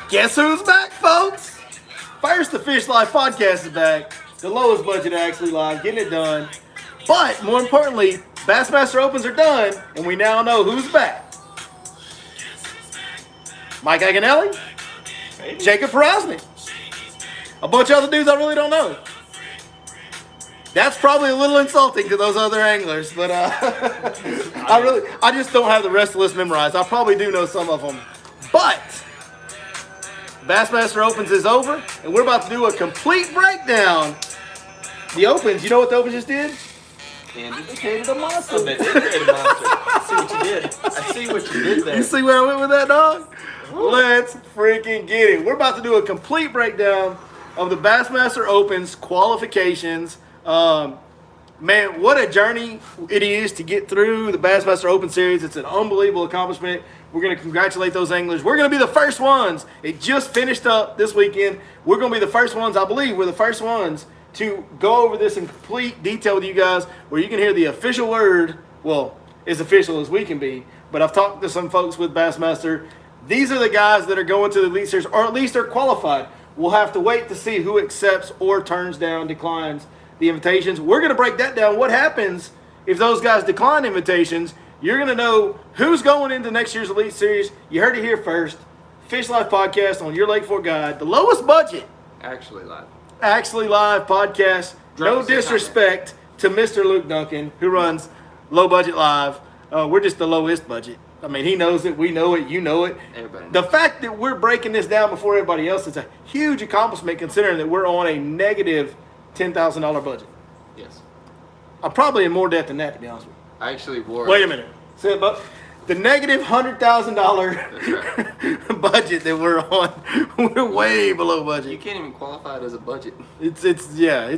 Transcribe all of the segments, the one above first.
Guess who's back, folks? First, the Fish Life podcast is back. The lowest budget actually live, getting it done. But more importantly, Bassmaster Opens are done, and we now know who's back. Mike Iaconelli, Jacob Prosnick, a bunch of other dudes I really don't know. That's probably a little insulting to those other anglers, but I just don't have the rest of the list memorized. I probably do know some of them. But Bassmaster Opens is over, and we're about to do a complete breakdown. The Opens, you know what the Opens just did? They created a monster. They created a monster. I see what you did. I see what you did there. You see where I went with that, dog? Woo. Let's freaking get it. We're about to do a complete breakdown of the Bassmaster Opens qualifications. Man, what a journey it is to get through the Bassmaster Open Series. It's an unbelievable accomplishment. We're going to congratulate those anglers. We're going to be the first ones. It just finished up this weekend. We're going to be the first ones, I believe, we're the first ones to go over this in complete detail with you guys, where you can hear the official word, well, as official as we can be, but I've talked to some folks with Bassmaster. These are the guys that are going to the Elite Series, or at least are qualified. We'll have to wait to see who accepts or turns down, declines the invitations. We're going to break that down. What happens if those guys decline invitations? You're going to know who's going into next year's Elite Series. You heard it here first. Fish Life Podcast on your Lake Fork Guide. The lowest budget. Actually live podcast. No disrespect to Mr. Luke Duncan, who runs Low Budget Live. We're just the lowest budget. I mean, he knows it. We know it. You know it. Everybody knows. The fact that we're breaking this down before everybody else is a huge accomplishment, considering that we're on a negative $10,000 budget. Yes. I'm probably in more debt than that, to be honest with you. I actually wore. Wait a minute. See, but the negative $100,000 budget that we're on, we're way below budget. You can't even qualify it as a budget. It's debt.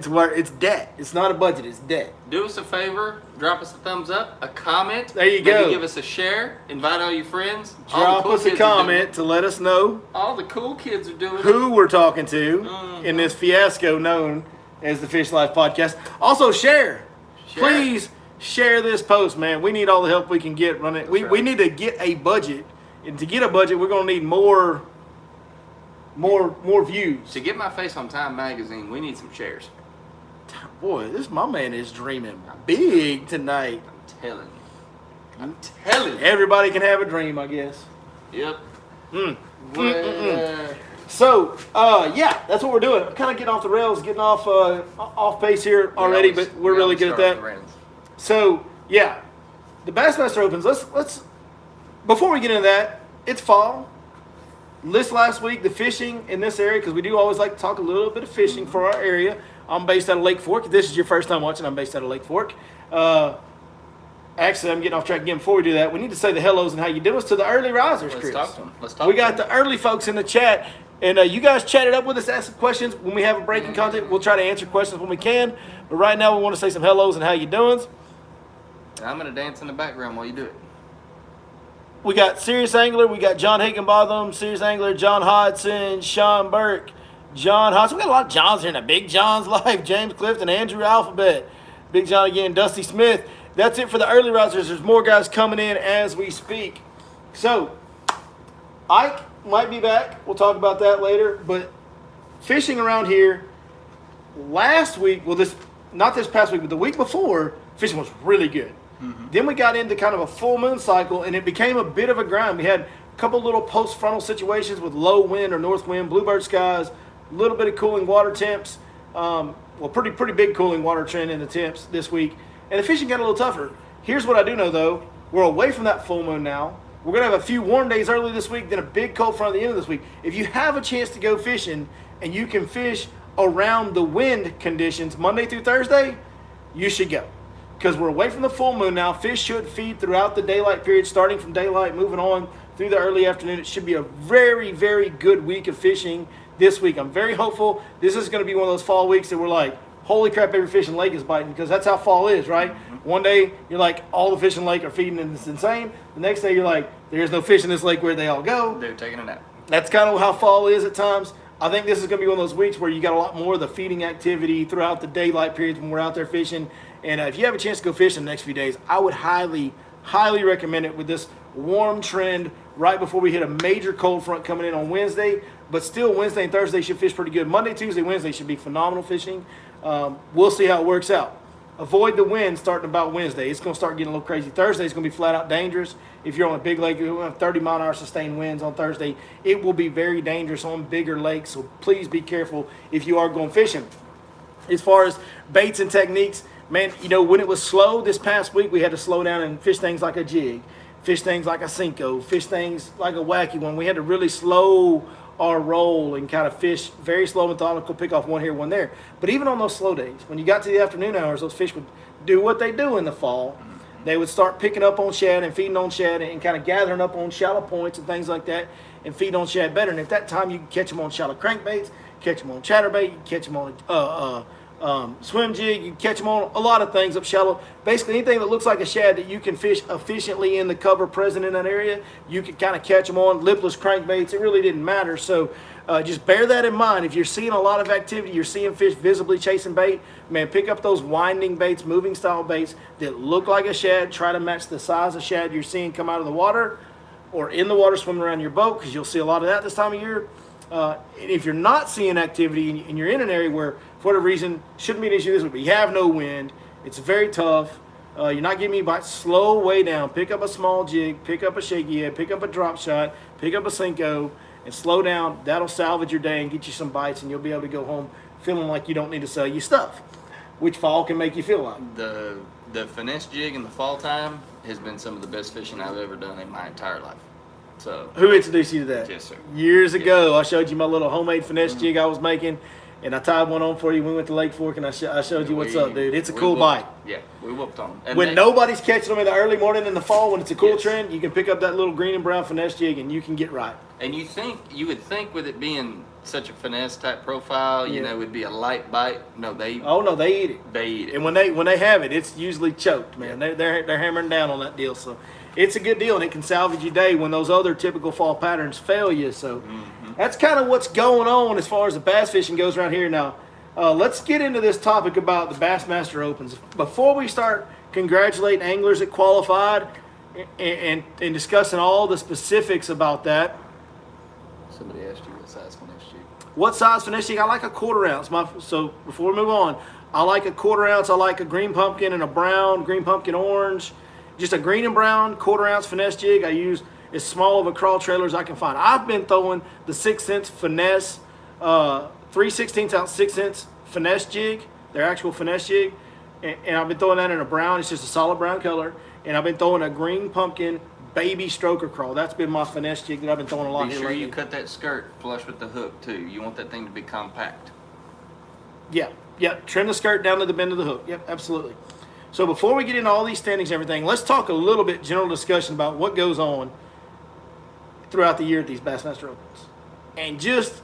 It's not a budget. It's debt. Do us a favor. Drop us a thumbs up, a comment. There you go. Maybe give us a share. Invite all your friends. Drop us a comment to let us know all the cool kids are doing who we're talking to in this fiasco known as the Fish Life Podcast. Also, share. Please share this post, man. We need all the help we can get running. We need to get a budget, and to get a budget, we're going to need more views. To get my face on Time Magazine, we need some shares. Boy, my man is dreaming big tonight. I'm telling you. Everybody can have a dream, I guess. Yep. So, yeah, that's what we're doing. I'm kind of getting off the rails, getting off pace here already, but we're really good at that. So, yeah, the Bassmaster Opens. Let's before we get into that, it's fall. This last week, the fishing in this area, because we do always like to talk a little bit of fishing for our area. I'm based out of Lake Fork. If this is your first time watching, I'm based out of Lake Fork. Actually, I'm getting off track again. Before we do that, we need to say the hellos and how you doing to the early risers, Chris. Let's talk to them. We got the early folks in the chat. And you guys chatted up with us, ask questions. When we have a breaking content, we'll try to answer questions when we can. But right now, we want to say some hellos and how you doing. I'm going to dance in the background while you do it. We got Serious Angler. We got John Higginbotham, Serious Angler, John Hodson, Sean Burke, John Hodson. We got a lot of Johns here in the Big John's Life. James Clifton, Andrew Alphabet, Big John again, Dusty Smith. That's it for the early risers. There's more guys coming in as we speak. So, Ike might be back. We'll talk about that later. But fishing around here last week, not this past week, but the week before, fishing was really good. Then we got into kind of a full moon cycle, and it became a bit of a grind. We had a couple little post-frontal situations with low wind or north wind, bluebird skies, a little bit of cooling water temps. Pretty big cooling water trend in the temps this week. And the fishing got a little tougher. Here's what I do know, though. We're away from that full moon now. We're going to have a few warm days early this week, then a big cold front at the end of this week. If you have a chance to go fishing and you can fish around the wind conditions Monday through Thursday, you should go. Because we're away from the full moon now. Fish should feed throughout the daylight period, starting from daylight, moving on through the early afternoon. It should be a very, very good week of fishing this week. I'm very hopeful. This is going to be one of those fall weeks that we're like, holy crap, every fish in the lake is biting, because that's how fall is, right? One day, you're like, all the fish in the lake are feeding and it's insane. The next day, you're like, there's no fish in this lake, where they all go? They're taking a nap. That's kind of how fall is at times. I think this is going to be one of those weeks where you got a lot more of the feeding activity throughout the daylight periods when we're out there fishing. And if you have a chance to go fish in the next few days, I would highly, highly recommend it with this warm trend right before we hit a major cold front coming in on Wednesday. But still, Wednesday and Thursday should fish pretty good. Monday, Tuesday, Wednesday should be phenomenal fishing. We'll see how it works out. Avoid the wind starting about Wednesday. It's going to start getting a little crazy. Thursday is going to be flat out dangerous. If you're on a big lake, you'll have 30-mile-an-hour sustained winds on Thursday. It will be very dangerous on bigger lakes, so please be careful if you are going fishing. As far as baits and techniques, man, you know, when it was slow this past week, we had to slow down and fish things like a jig, fish things like a Cinco, fish things like a wacky one. We had to really slow our roll and kind of fish very slow, methodical, pick off one here, one there. But even on those slow days, when you got to the afternoon hours, those fish would do what they do in the fall. They would start picking up on shad and feeding on shad and kind of gathering up on shallow points and things like that and feed on shad better. And at that time, you can catch them on shallow crankbaits, catch them on chatterbait, you can catch them on swim jig, you can catch them on a lot of things up shallow. Basically, anything that looks like a shad that you can fish efficiently in the cover present in that area, you can kind of catch them on. Lipless crankbaits, it really didn't matter. So just bear that in mind. If you're seeing a lot of activity, you're seeing fish visibly chasing bait, man, pick up those winding baits, moving style baits that look like a shad. Try to match the size of shad you're seeing come out of the water or in the water swimming around your boat, because you'll see a lot of that this time of year. And if you're not seeing activity and you're in an area where, for whatever reason, shouldn't be an issue this week, but you have no wind, it's very tough, you're not getting me bites, slow way down. Pick up a small jig, pick up a shaky head, pick up a drop shot, pick up a Cinco, and slow down. That'll salvage your day and get you some bites, and you'll be able to go home feeling like you don't need to sell your stuff, which fall can make you feel like. The finesse jig in the fall time has been some of the best fishing I've ever done in my entire life. So who introduced you to that? Yes, sir. Years ago, I showed you my little homemade finesse jig I was making, and I tied one on for you. We went to Lake Fork, and I showed you what's up, dude. It's a cool bite. Yeah, we whooped on them. When nobody's catching them in the early morning in the fall, when it's a cool Yes. trend, you can pick up that little green and brown finesse jig, and you can get right. And you would think with it being such a finesse type profile, you know, it'd be a light bite. No, they eat it. They eat it. And when they have it, it's usually choked, man. Yeah. They're hammering down on that deal. So it's a good deal, and it can salvage your day when those other typical fall patterns fail you. So that's kind of what's going on as far as the bass fishing goes around here. Now, let's get into this topic about the Bassmaster Opens. Before we start congratulating anglers that qualified and discussing all the specifics about that. Somebody asked you what size finesse jig. What size finesse jig? I like a 1/4 ounce. So before we move on, I like a 1/4 ounce. I like a green pumpkin and a brown, green pumpkin orange. Just a green and brown 1/4 ounce finesse jig. I use as small of a crawl trailer as I can find. I've been throwing the 6-cent finesse, 3/16 ounce 6-cent finesse jig, their actual finesse jig. And I've been throwing that in a brown. It's just a solid brown color. And I've been throwing a green pumpkin baby stroker crawl. That's been my finesse jig that I've been throwing a lot. Be sure you cut that skirt flush with the hook too. You want that thing to be compact. Yeah. Trim the skirt down to the bend of the hook. Yep, absolutely. So before we get into all these standings and everything, let's talk a little bit general discussion about what goes on throughout the year at these Bassmaster Opens and just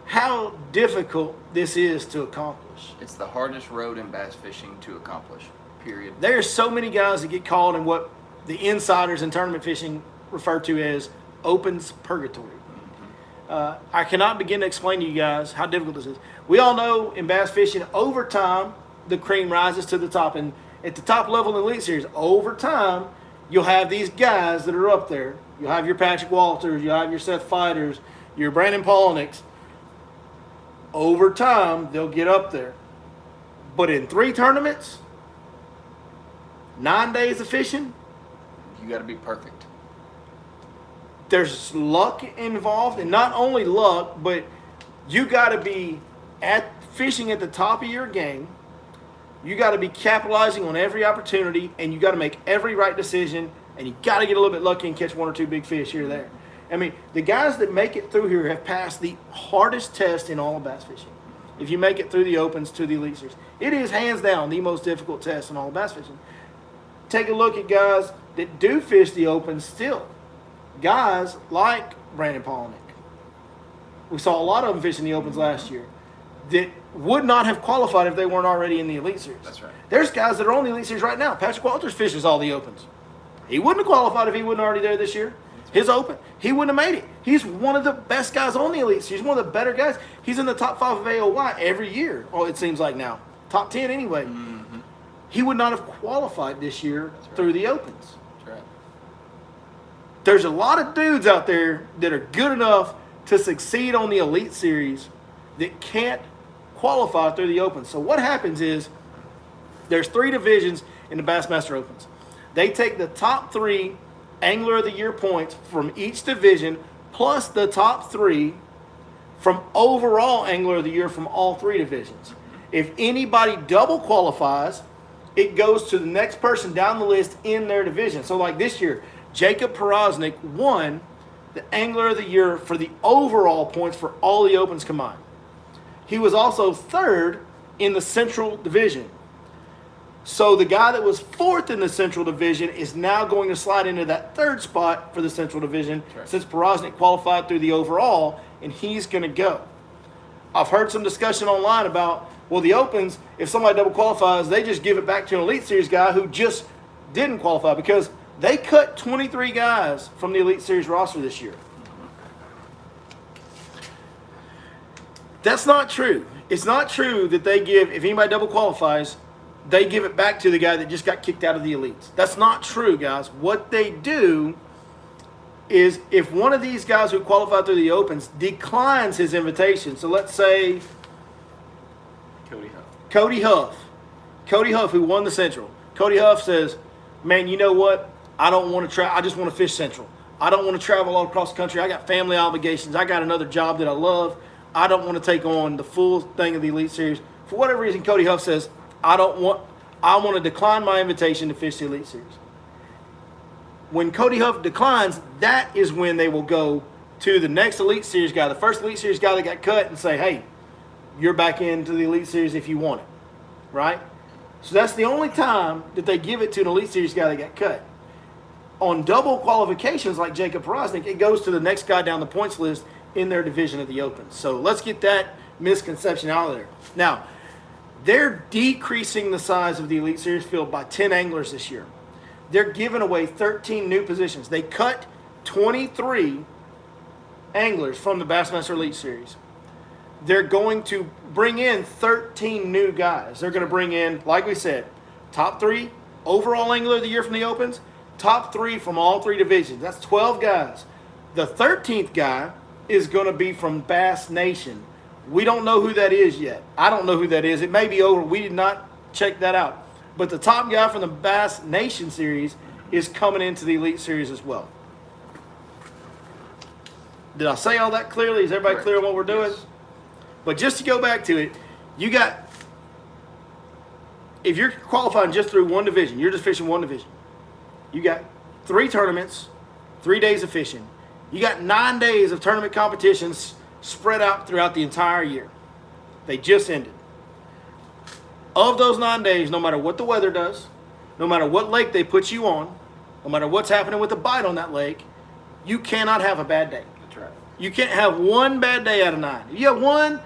how difficult this is to accomplish. It's the hardest road in bass fishing to accomplish, period. There's so many guys that get caught in what the insiders in tournament fishing refer to as Opens purgatory. I cannot begin to explain to you guys how difficult this is. We all know in bass fishing, over time, the cream rises to the top. And at the top level in the Elite Series, over time, you'll have these guys that are up there. You'll have your Patrick Walters, you'll have your Seth Fighters, your Brandon Polnicks. Over time, they'll get up there. But in 3 tournaments, 9 days of fishing, You got to be perfect. there's luck involved, and not only luck, but you got to be fishing at the top of your game. You got to be capitalizing on every opportunity, and you got to make every right decision, and you got to get a little bit lucky and catch 1 or 2 big fish here or there. I mean, the guys that make it through here have passed the hardest test in all of bass fishing. If you make it through the Opens to the Elite Series, it is hands down the most difficult test in all of bass fishing. Take a look at guys that do fish the Opens still. Guys like Brandon Polnick. We saw a lot of them fishing the Opens last year that would not have qualified if they weren't already in the Elite Series. That's right. There's guys that are on the Elite Series right now. Patrick Walters fishes all the Opens. He wouldn't have qualified if he wasn't already there this year. His Open, he wouldn't have made it. He's one of the best guys on the Elite Series. He's one of the better guys. He's in the top 5 of AOY every year. Oh, it seems like now. Top 10 anyway. He would not have qualified this year through the Opens. That's right. there's a lot of dudes out there that are good enough to succeed on the Elite Series that can't qualify through the Opens. So what happens is there's 3 divisions in the Bassmaster Opens. They take the top 3 Angler of the Year points from each division plus the top 3 from overall Angler of the Year from all 3 divisions. If anybody double qualifies, it goes to the next person down the list in their division. So like this year, Jacob Prosnick won the Angler of the Year for the overall points for all the Opens combined. He was also 3rd in the Central Division. So the guy that was 4th in the Central Division is now going to slide into that 3rd spot for the Central Division since Prosnick qualified through the overall, and he's going to go. I've heard some discussion online about, well, the Opens, if somebody double qualifies, they just give it back to an Elite Series guy who just didn't qualify because they cut 23 guys from the Elite Series roster this year. That's not true. It's not true that they give, if anybody double qualifies, they give it back to the guy that just got kicked out of the Elites. That's not true, guys. What they do is if one of these guys who qualified through the Opens declines his invitation, so let's say Cody Huff, who won the Central. Cody Huff says, man, you know what? I don't want to try. I just want to fish Central. I don't want to travel all across the country. I got family obligations. I got another job that I love. I don't want to take on the full thing of the Elite Series. For whatever reason, Cody Huff says, I want to decline my invitation to fish the Elite Series. When Cody Huff declines, that is when they will go to the next Elite Series guy, the first Elite Series guy that got cut, and say, hey, you're back into the Elite Series if you want it, right? So that's the only time that they give it to an Elite Series guy that got cut. On double qualifications like Jacob Prosnick, it goes to the next guy down the points list in their division of the Open. So let's get that misconception out of there. Now, they're decreasing the size of the Elite Series field by 10 anglers this year. They're giving away 13 new positions. They cut 23 anglers from the Bassmaster Elite Series. They're going to bring in 13 new guys. They're going to bring in, like we said, top 3 overall Angler of the Year from the Opens, top 3 from all 3 divisions. That's 12 guys. The 13th guy is going to be from Bass Nation. We don't know who that is yet. I don't know who that is. It may be over. We did not check that out. But the top guy from the Bass Nation series is coming into the Elite Series as well. Did I say all that clearly? Is everybody clear on what we're doing? Yes. But just to go back to it, you got, if you're qualifying just through one division, you're just fishing one division. You got 3 tournaments, 3 days of fishing. You got 9 days of tournament competitions spread out throughout the entire year. They just ended. Of those 9 days, no matter what the weather does, no matter what lake they put you on, no matter what's happening with the bite on that lake, you cannot have a bad day. That's right. You can't have one bad day out of 9. If you have one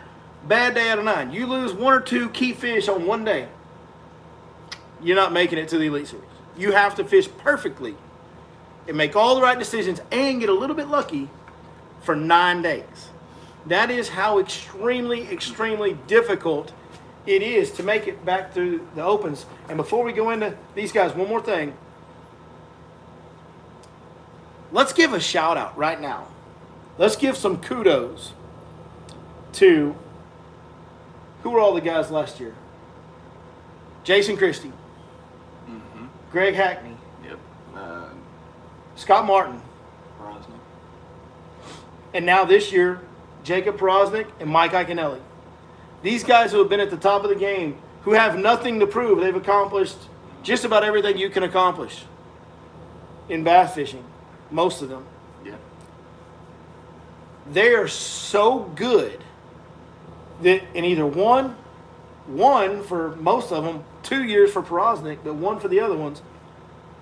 bad day out of 9, you lose 1 or 2 key fish on one day, you're not making it to the Elite Series. You have to fish perfectly and make all the right decisions and get a little bit lucky for 9 days. That is how extremely, extremely difficult it is to make it back through the Opens. And before we go into these guys, one more thing. Let's give a shout out right now. Let's give some kudos to, who were all the guys last year? Jason Christie. Mm-hmm. Greg Hackney. Yep. Scott Martin. Prosnick. And now this year, Jacob Prosnick and Mike Iaconelli. These guys who have been at the top of the game, who have nothing to prove, they've accomplished just about everything you can accomplish in bass fishing, most of them. Yeah. They are so good that in either one for most of them, 2 years for Prosnick, but 1 for the other ones,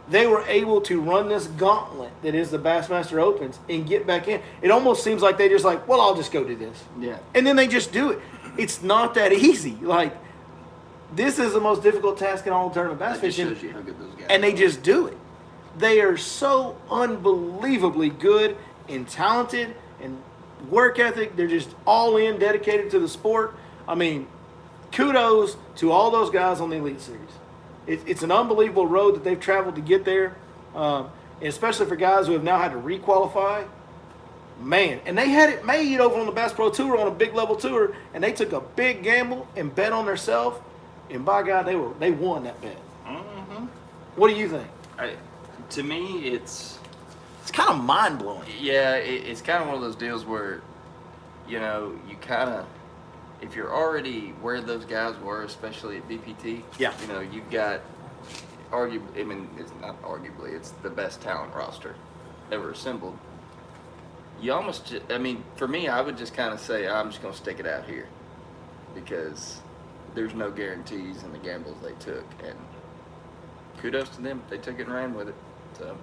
they were able to run this gauntlet that is the Bassmaster Opens and get back in. It almost seems like they just like, well, I'll just go do this. Yeah. And then they just do it. It's not that easy. Like, this is the most difficult task in all tournament bass fishing. Shows you how good those guys and they are. just do it. They are so unbelievably good and talented and work ethic. They're just all in, dedicated to the sport. I mean, kudos to all those guys on the Elite Series. It's an unbelievable road that they've traveled to get there. and especially for guys who have now had to requalify. Man, and they had it made over on the Bass Pro Tour on a big level tour, and they took a big gamble and bet on themselves, and by God, they won that bet. Mm-hmm. What do you think? To me, it's kind of mind blowing. Yeah, it's kind of one of those deals where, you kind of, if you're already where those guys were, especially at BPT, you've got it's not arguably, it's the best talent roster ever assembled. You almost, for me, I would just kind of say, I'm just going to stick it out here because there's no guarantees in the gambles they took. And kudos to them. They took it and ran with it. So.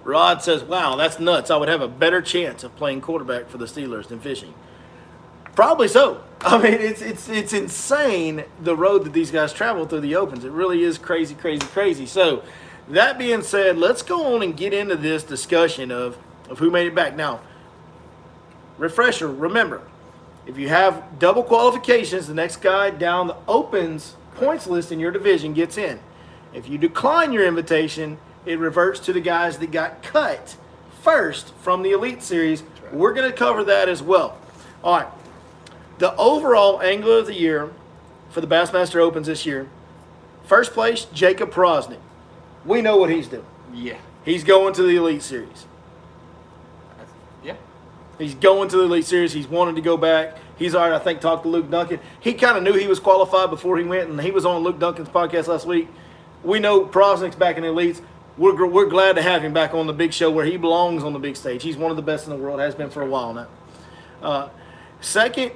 Rod says, wow, that's nuts. I would have a better chance of playing quarterback for the Steelers than fishing. Probably so. It's insane the road that these guys travel through the Opens. It really is crazy, crazy, crazy. So that being said, let's go on and get into this discussion of who made it back. Now, refresher, remember, if you have double qualifications, the next guy down the Opens points list in your division gets in. If you decline your invitation, it reverts to the guys that got cut first from the Elite Series. Right. We're going to cover that as well. All right. The overall angler of the year for the Bassmaster Opens this year, first place, Jacob Prosnick. We know what he's doing. Yeah. He's going to the Elite Series. Yeah. He's going to the Elite Series. He's wanted to go back. He's already, I think, talked to Luke Duncan. He kind of knew he was qualified before he went, and he was on Luke Duncan's podcast last week. We know Prosnick's back in the Elites. We're glad to have him back on the big show where he belongs on the big stage. He's one of the best in the world, has been for a while now. Second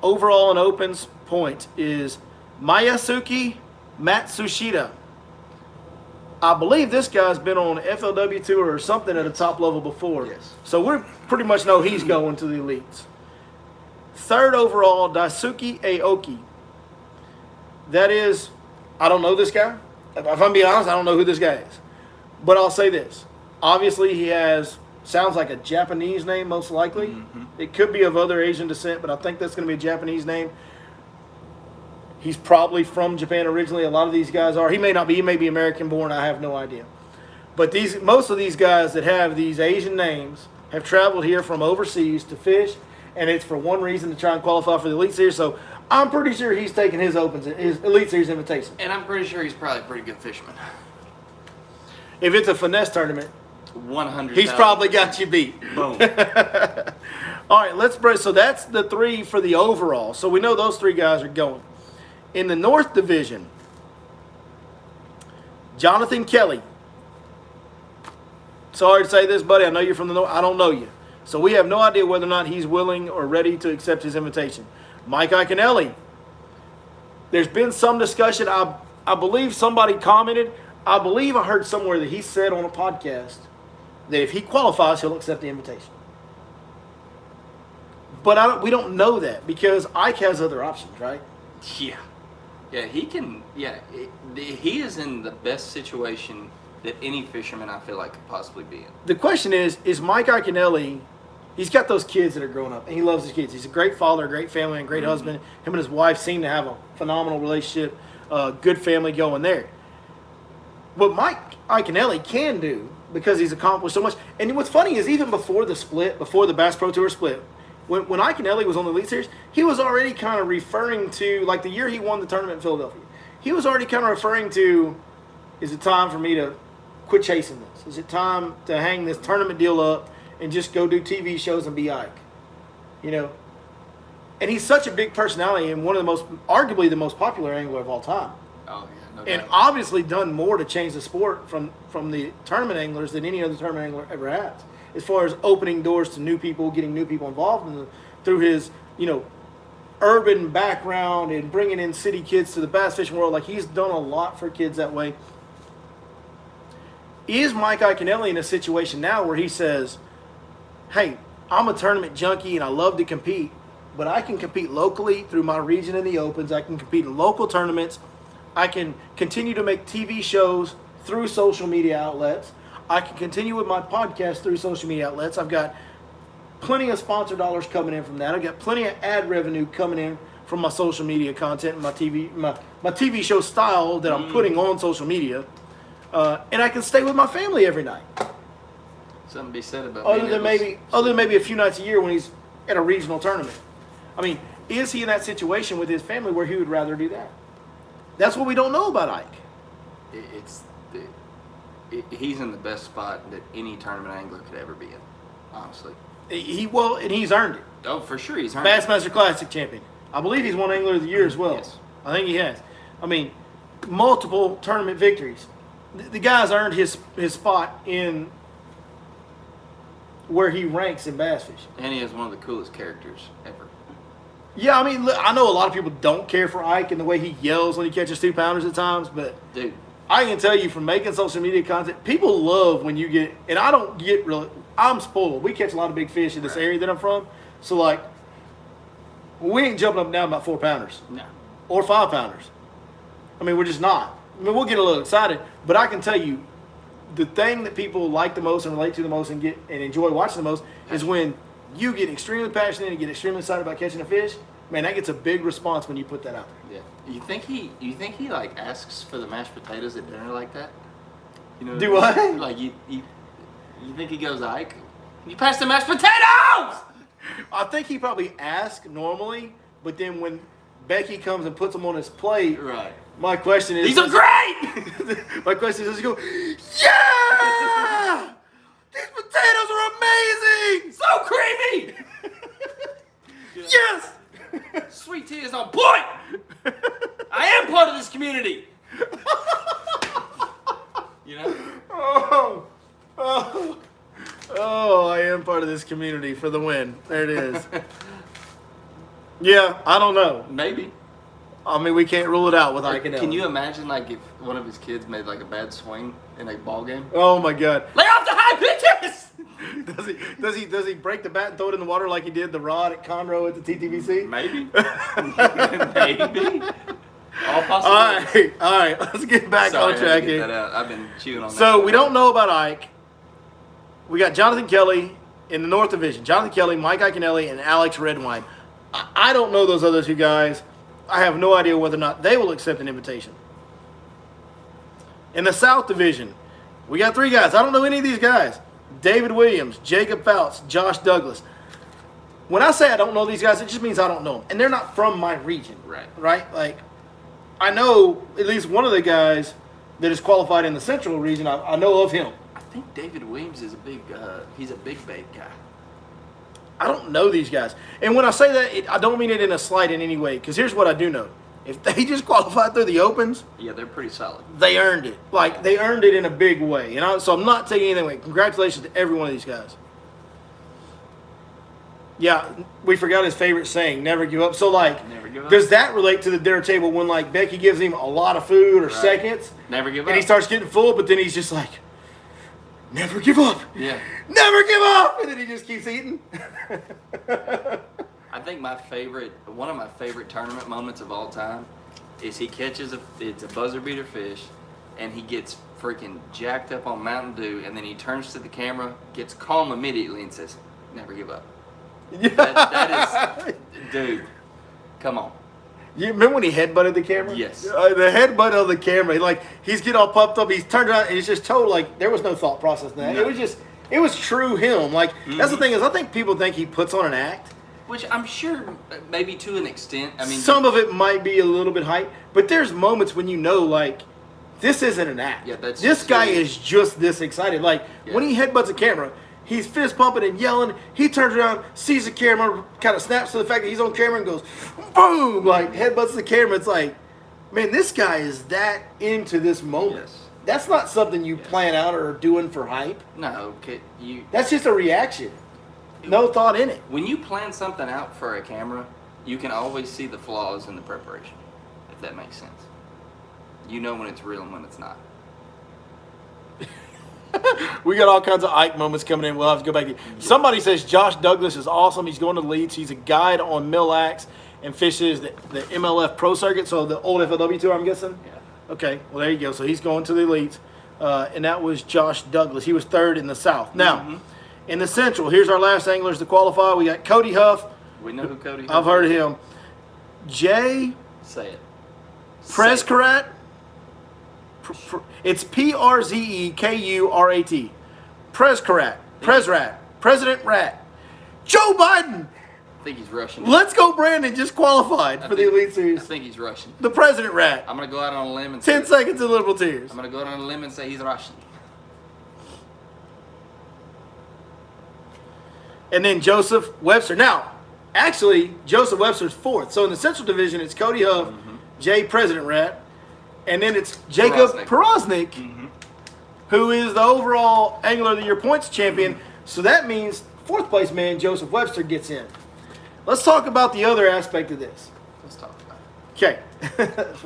overall in Opens point is Mayasuke Matsushita. I believe this guy's been on FLW Tour or something at a top level before. Yes. So we pretty much know he's going to the Elites. Third overall, Daisuke Aoki. That is, I don't know this guy. If I'm being honest, I don't know who this guy is. But I'll say this. Obviously, he sounds like a Japanese name, most likely. Mm-hmm. It could be of other Asian descent, but I think that's going to be a Japanese name. He's probably from Japan originally. A lot of these guys are. He may not be. He may be American-born. I have no idea. But most of these guys that have these Asian names have traveled here from overseas to fish, and it's for one reason, to try and qualify for the Elite Series. So I'm pretty sure he's taking his Elite Series invitation. And I'm pretty sure he's probably a pretty good fisherman. If it's a finesse tournament, 100. He's probably got you beat. Boom. All right, let's break. So that's the three for the overall. So we know those three guys are going. In the North Division, Jonathan Kelly. Sorry to say this, buddy. I know you're from the North. I don't know you. So we have no idea whether or not he's willing or ready to accept his invitation. Mike Iaconelli. There's been some discussion. I believe somebody commented. I believe I heard somewhere that he said on a podcast that if he qualifies, he'll accept the invitation. But we don't know that because Ike has other options, right? Yeah. Yeah, he can. Yeah, he is in the best situation that any fisherman I feel like could possibly be in. The question is Mike Iaconelli, he's got those kids that are growing up, and he loves his kids. He's a great father, a great family, and a great husband. Him and his wife seem to have a phenomenal relationship, good family going there. What Mike Iaconelli can do, because he's accomplished so much, and what's funny is even before the split, before the Bass Pro Tour split, when Iaconelli was on the Elite Series, he was already kind of referring to, like the year he won the tournament in Philadelphia, he was already kind of referring to, is it time for me to quit chasing this? Is it time to hang this tournament deal up and just go do TV shows and be Ike? You know? And he's such a big personality and one of the most, arguably the most popular angler of all time. Oh, yeah. No and doubt. obviously done more to change the sport from the tournament anglers than any other tournament angler ever has. As far as opening doors to new people, getting new people involved through his, urban background and bringing in city kids to the bass fishing world. Like, he's done a lot for kids that way. Is Mike Iaconelli in a situation now where he says, hey, I'm a tournament junkie and I love to compete, but I can compete locally through my region in the Opens. I can compete in local tournaments. I can continue to make TV shows through social media outlets. I can continue with my podcast through social media outlets. I've got plenty of sponsor dollars coming in from that. I've got plenty of ad revenue coming in from my social media content and my TV show style that I'm putting on social media. And I can stay with my family every night. Something to be said about Other than maybe a few nights a year when he's at a regional tournament. I mean, is he in that situation with his family where he would rather do that? That's what we don't know about Ike. He's in the best spot that any tournament angler could ever be in, honestly. And he's earned it. Oh, for sure, he's earned it. Bassmaster Classic champion. I believe he's won Angler of the Year as well. Yes. I think he has. I mean, multiple tournament victories. The guy's earned his spot in where he ranks in bass fishing. And he has one of the coolest characters ever. Yeah, I mean, I know a lot of people don't care for Ike and the way he yells when he catches 2-pounders at times, but dude, I can tell you from making social media content, people love when you get, and I don't get really, I'm spoiled. We catch a lot of big fish in this area that I'm from, so like, we ain't jumping up and down about 4-pounders. No. Or 5-pounders. I mean, we're just not. I mean, we'll get a little excited, but I can tell you, the thing that people like the most and relate to the most and enjoy watching the most is when you get extremely passionate and get extremely excited about catching a fish. Man, that gets a big response when you put that out there. Yeah. You think he like asks for the mashed potatoes at dinner like that? You know? Do what? Like you think he goes, Ike, can you pass the mashed potatoes? I think he probably asks normally, but then when Becky comes and puts them on his plate, right. My question is, these are great. My question is, does he go, yeah, these potatoes are amazing, so creamy. yes. Sweet tea is on point. I am part of this community. You know? Oh, I am part of this community for the win. There it is. Yeah, I don't know. Maybe. I mean, we can't rule it out with Iaconelli. Can you imagine, like, if one of his kids made like a bad swing in a ball game? Oh my God! Lay off the high pitches. Does he break the bat and throw it in the water like he did the rod at Conroe at the TTVC? Maybe. Maybe. All possible. All right. Let's get back on track here. That out. I've been chewing on that. So we don't know about Ike. We got Jonathan Kelly in the North Division. Jonathan Kelly, Mike Iaconelli, and Alex Redwine. I don't know those other two guys. I have no idea whether or not they will accept an invitation. In the South Division, we got 3 guys. I don't know any of these guys. David Williams, Jacob Fouts, Josh Douglas. When I say I don't know these guys, it just means I don't know them. And they're not from my region. Right? Like, I know at least one of the guys that is qualified in the Central region. I know of him. I think David Williams is he's a big bait guy. I don't know these guys. And when I say that, I don't mean it in a slight in any way. Because here's what I do know. If they just qualified through the Opens, yeah, they're pretty solid. They earned it. Like, they earned it in a big way. So I'm not taking anything away. Congratulations to every one of these guys. Yeah, we forgot his favorite saying, never give up. So, like, never give up. Does that relate to the dinner table when, like, Becky gives him a lot of food or seconds? Never give up. And he starts getting full, but then he's just like, never give up. Yeah. Never give up. And then he just keeps eating. I think one of my favorite tournament moments of all time is he catches it's a buzzer beater fish, and he gets freaking jacked up on Mountain Dew, and then he turns to the camera, gets calm immediately, and says, never give up. Yeah. That is, dude, come on. You remember when he headbutted the camera? Yes. The headbutt of the camera. Like, he's getting all pumped up. He's turned around and he's just told, like, there was no thought process in that. No. It was true him. Like, that's the thing is, I think people think he puts on an act. Which I'm sure maybe to an extent. I mean, some of it might be a little bit hype, but there's moments when you know, like, this isn't an act. Yeah, this guy is just this excited. Like, when he headbutts a camera, he's fist pumping and yelling. He turns around, sees the camera, kind of snaps to the fact that he's on camera and goes, boom, like, headbutts the camera. It's like, man, this guy is that into this moment. Yes. That's not something you plan out or are doing for hype. No, that's just a reaction. No thought in it. When you plan something out for a camera, you can always see the flaws in the preparation, if that makes sense. You know when it's real and when it's not. We got all kinds of Ike moments coming in. We'll have to go back to somebody says Josh Douglas is awesome. He's going to ELITES. He's a guide on Mille Lacs and fishes the MLF Pro Circuit, so the old FLW tour, I'm guessing? Yeah. Okay, well, there you go. So he's going to the ELITEs. And that was Josh Douglas. He was 3rd in the South. Now, in the Central, here's our last anglers to qualify. We got Cody Huff. We know who Cody Huff I've heard of him. Jay Say it. Prescarat. It's Przekurat. Presrat. President Rat. Joe Biden. I think he's Russian. Let's go, Brandon. Just qualified for the Elite Series. I think he's Russian. The President Rat. I'm going to go out on a limb and 10 seconds of liberal tears. I'm going to go out on a limb and say he's Russian. And then Joseph Webster. Now, actually, Joseph Webster's fourth. So in the Central Division, it's Cody Huff, Jay President Rat, and then it's Jacob Prosnick, who is the overall Angler of the Year points champion. So that means fourth place man Joseph Webster gets in. Let's talk about the other aspect of this. Let's talk about it. Okay.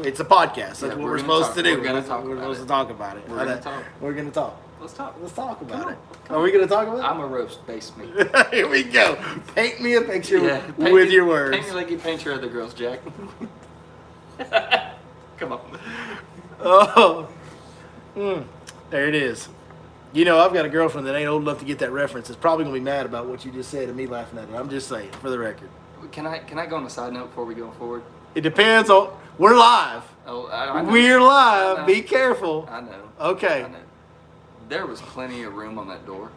It's a podcast. That's what we're supposed to do. We're going to talk about it. We're supposed to talk about it. We're going to talk. We're going to talk. Let's talk. Let's talk about it. Come Are we going to talk about it? I'm a roast base me. Here we go. Paint me a picture with your words. Paint me like you paint your other girls, Jack. Come on. Oh. There it is. You know, I've got a girlfriend that ain't old enough to get that reference. It's probably going to be mad about what you just said and me laughing at it. I'm just saying, for the record. Can I go on a side note before we go forward? It depends on... We're live. Oh, I know. We're live. Be careful. I know. Okay. I know. There was plenty of room on that door,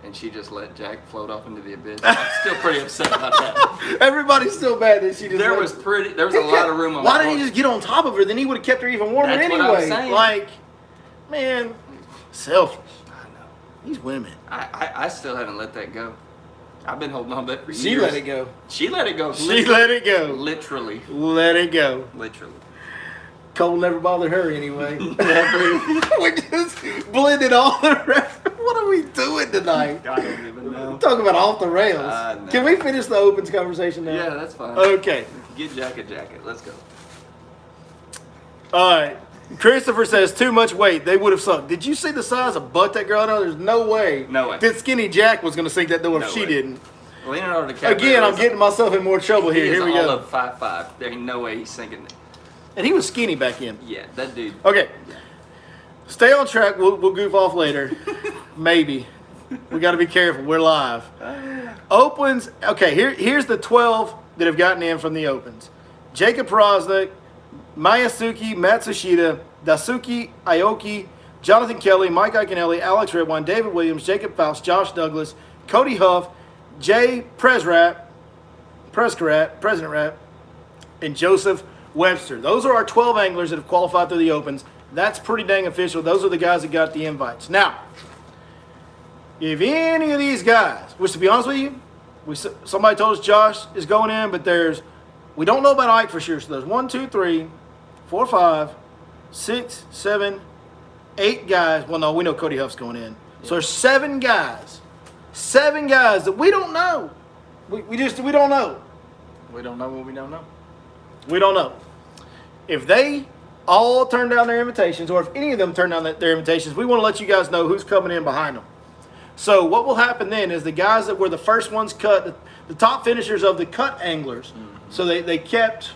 and she just let Jack float off into the abyss. I'm still pretty upset about that. Everybody's still mad that she just... There was a lot of room on that door. Why didn't he just get on top of her? Then he would have kept her even warmer That's anyway. what I was saying. Like, man, selfish. I know. These women. I still haven't let that go. I've been holding on to that for years. She let it go. She let it go. She let it go. Literally. Let it go. Literally. Cold never bothered her anyway. We just blended all the rest. What are we doing tonight? I don't even know. Talking about off the rails. No. Can we finish the opens conversation now? Yeah, that's fine. Okay. Get Jack a jacket. Let's go. All right. Christopher says too much weight. They would have sunk. Did you see the size of butt that girl had on? There's no way. No way. That skinny Jack was going to sink that door if No she way. didn't. Leonardo DiCaprio. Again, I'm getting myself in more trouble here. He is Here we all go. of 5'5". There ain't no way he's sinking it. And he was skinny back then. Yeah, that dude. Okay. Stay on track. We'll goof off later. Maybe. We got to be careful. We're live. Opens. Okay, here's the 12 that have gotten in from the opens. Jacob Prosnick, Mayasuke Matsushita, Daisuke Aoki, Jonathan Kelly, Mike Iaconelli, Alex Redwine, David Williams, Jacob Faust, Josh Douglas, Cody Huff, Jay President Rat, and Joseph Webster. Those are our 12 anglers that have qualified through the opens. That's pretty dang official. Those are the guys that got the invites. Now, if any of these guys, which to be honest with you, somebody told us Josh is going in, but we don't know about Ike for sure. So there's 1, 2, 3, 4, 5, 6, 7, 8 guys. Well, no, we know Cody Huff's going in. So there's 7 guys. 7 guys that we don't know. We don't know. We don't know what we don't know. We don't know. If they all turn down their invitations, or if any of them turn down their invitations, we want to let you guys know who's coming in behind them. So what will happen then is the guys that were the first ones cut, the top finishers of the cut anglers, so they kept,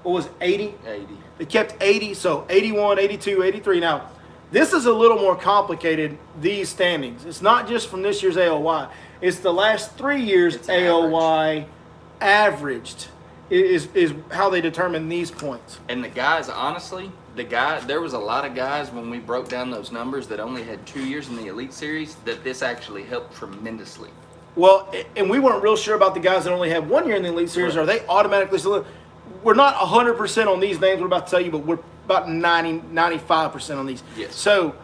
what was it, 80? 80. They kept 80, so 81, 82, 83. Now, this is a little more complicated, these standings. It's not just from this year's AOY. It's the last 3 years AOY averaged is how they determine these points. And the guys, honestly, there was a lot of guys when we broke down those numbers that only had 2 years in the Elite Series that this actually helped tremendously. Well, and we weren't real sure about the guys that only had 1 year in the Elite Series. Are they automatically still? We're not 100% on these names we're about to tell you, but we're about 95% on these. Yes. So,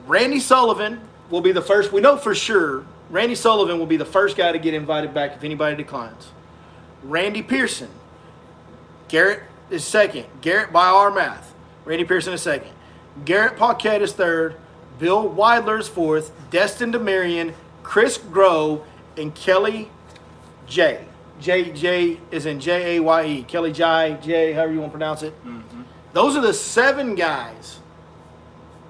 Randy Sullivan will be the first. We know for sure Randy Sullivan will be the first guy to get invited back if anybody declines. Randy Pearson. Garrett is second. Garrett by our math. Randy Pearson is second. Garrett Paquette is third. Bill Weidler is fourth. Destin DeMarion, Chris Groh, and Kelly J. J is in Jaye. Kelly J, however you want to pronounce it. Mm-hmm. Those are the 7 guys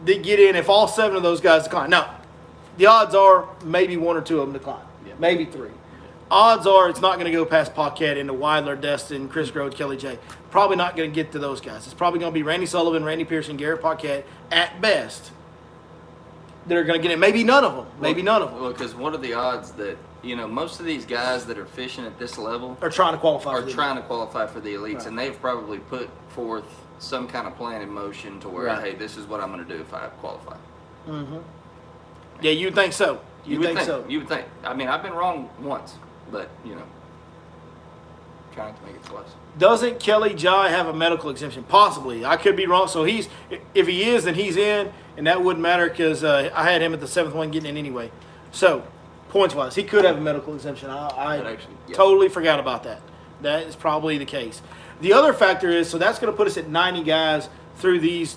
that get in if all 7 of those guys decline. Now, the odds are maybe 1 or 2 of them decline. Yeah. Maybe 3. Odds are it's not going to go past Paquette into Weidler, Destin, Chris Groh, Kelly J. Probably not going to get to those guys. It's probably going to be Randy Sullivan, Randy Pearson, Garrett Paquette at best that are going to get in. Maybe none of them. Well, because what are the odds that, most of these guys that are fishing at this level Are trying to qualify. are trying to qualify for the elites, Right. and they've probably put forth some kind of plan in motion to where, hey, this is what I'm going to do if I qualify. Mm-hmm. Yeah, you'd think so. You would think so. You would think. I mean, I've been wrong once, but, trying to make it twice. Doesn't Kelly Jai have a medical exemption? Possibly. I could be wrong. So if he is, then he's in, and that wouldn't matter because I had him at the 7th one getting in anyway. So, points-wise, he could have a medical exemption. I totally forgot about that. That is probably the case. The other factor is, so that's going to put us at 90 guys through these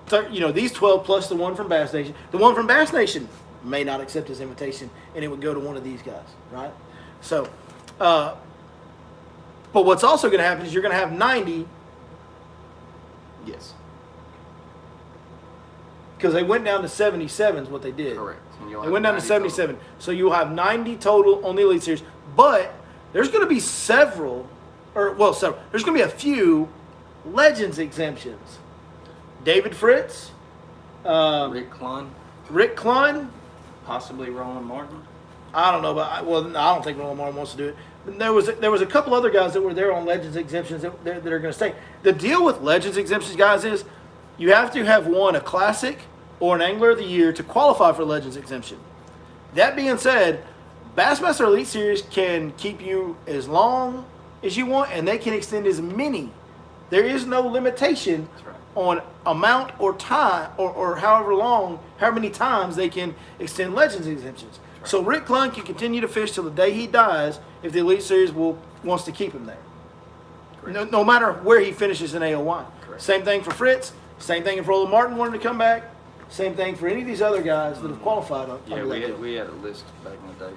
12 plus the one from Bass Nation. The one from Bass Nation may not accept his invitation, and it would go to one of these guys, right? So, but what's also going to happen is you're going to have 90. Yes. Because they went down to 77 is what they did. Correct. They went down to 77. Total. So you'll have 90 total on the Elite Series. But there's going to be there's going to be a few Legends exemptions. David Fritz. Rick Clunn. Possibly Roland Martin. I don't know, but I don't think Roland Martin wants to do it. But there was a couple other guys that were there on Legends exemptions that are going to stay. The deal with Legends exemptions, guys, is you have to have won a Classic or an Angler of the Year to qualify for Legends exemption. That being said, Bassmaster Elite Series can keep you as long as you want, and they can extend as many. There is no limitation on amount or time or however many times they can extend Legends exemptions. Right. So Rick Clunn can continue to fish till the day he dies if the Elite Series wants to keep him there. No matter where he finishes in AOY. Correct. Same thing for Fritz. Same thing if Roland Martin wanted to come back. Same thing for any of these other guys that have qualified. We had a list back in the day,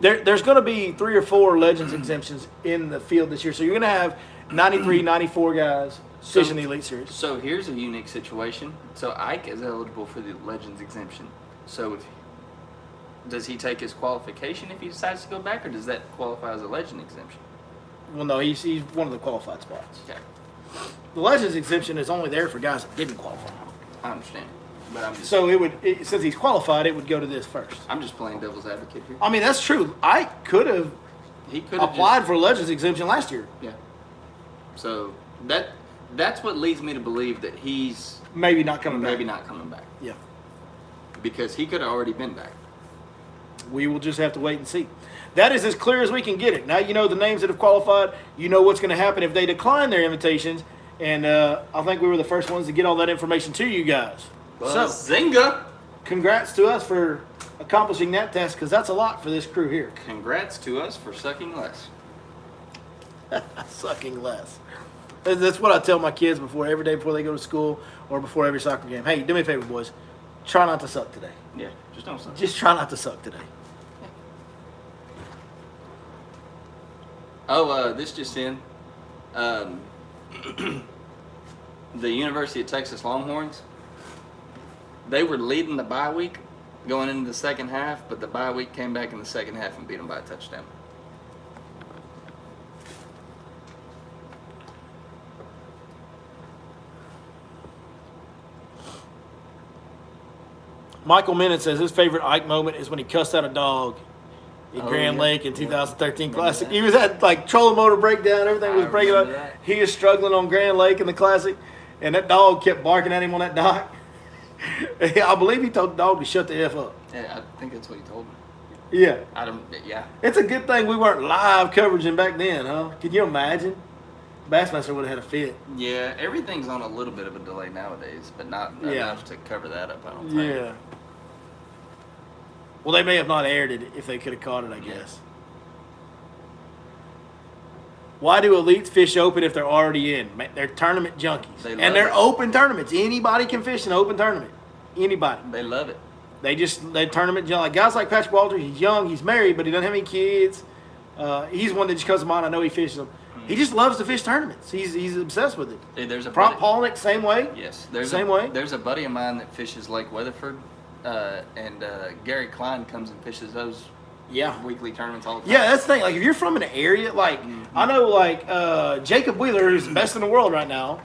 guys. There's going to be 3 or 4 Legends exemptions in the field this year. So you're going to have 93, 94 guys fishing the Elite Series. So here's a unique situation. So Ike is eligible for the Legends exemption. So does he take his qualification if he decides to go back, or does that qualify as a Legend exemption? Well, no, he's one of the qualified spots. Okay. The Legends exemption is only there for guys that didn't qualify. I understand. But I'm just, since he's qualified, it would go to this first. I'm just playing devil's advocate here. I mean, that's true. I could have applied for a Legends exemption last year. Yeah. So that's what leads me to believe that he's maybe not coming back. Yeah. Because he could have already been back. We will just have to wait and see. That is as clear as we can get it. Now you know the names that have qualified. You know what's going to happen if they decline their invitations. And I think we were the first ones to get all that information to you guys. Zinga! Congrats to us for accomplishing that task, because that's a lot for this crew here. Congrats to us for sucking less. Sucking less. That's what I tell my kids every day before they go to school or before every soccer game. Hey, do me a favor, boys. Try not to suck today. Yeah, just don't suck. Just try not to suck today. Oh, this just in. The University of Texas Longhorns, they were leading the bye week going into the second half, but the bye week came back in the second half and beat them by a touchdown. Michael Minute says his favorite Ike moment is when he cussed out a dog at Grand Lake in 2013 Classic. He was at trolling motor breakdown, everything was breaking up. He was struggling on Grand Lake in the Classic, and that dog kept barking at him on that dock. I believe he told the dog to shut the F up. Yeah, I think that's what he told me. Yeah. Yeah. It's a good thing we weren't live coveraging back then, huh? Can you imagine? Bassmaster would have had a fit. Yeah, everything's on a little bit of a delay nowadays, but not enough to cover that up, I don't think. Yeah. Well, they may have not aired it if they could have caught it, I guess. Why do elites fish open if they're already in? They're tournament junkies. They're open tournaments. Anybody can fish an open tournament. Anybody. They love it. They're tournament junkies. Like guys like Patrick Walter, he's young, he's married, but he doesn't have any kids. He's one that just comes to mind. I know he fishes them. He just loves to fish tournaments. He's obsessed with it. Hey, there's a Prop Polnick, same way. Yes. Same way. There's a buddy of mine that fishes Lake Weatherford, and Gary Klein comes and fishes those weekly tournaments all the time. Yeah, that's the thing. Like, if you're from an area, I know, Jacob Wheeler, who's the best in the world right now,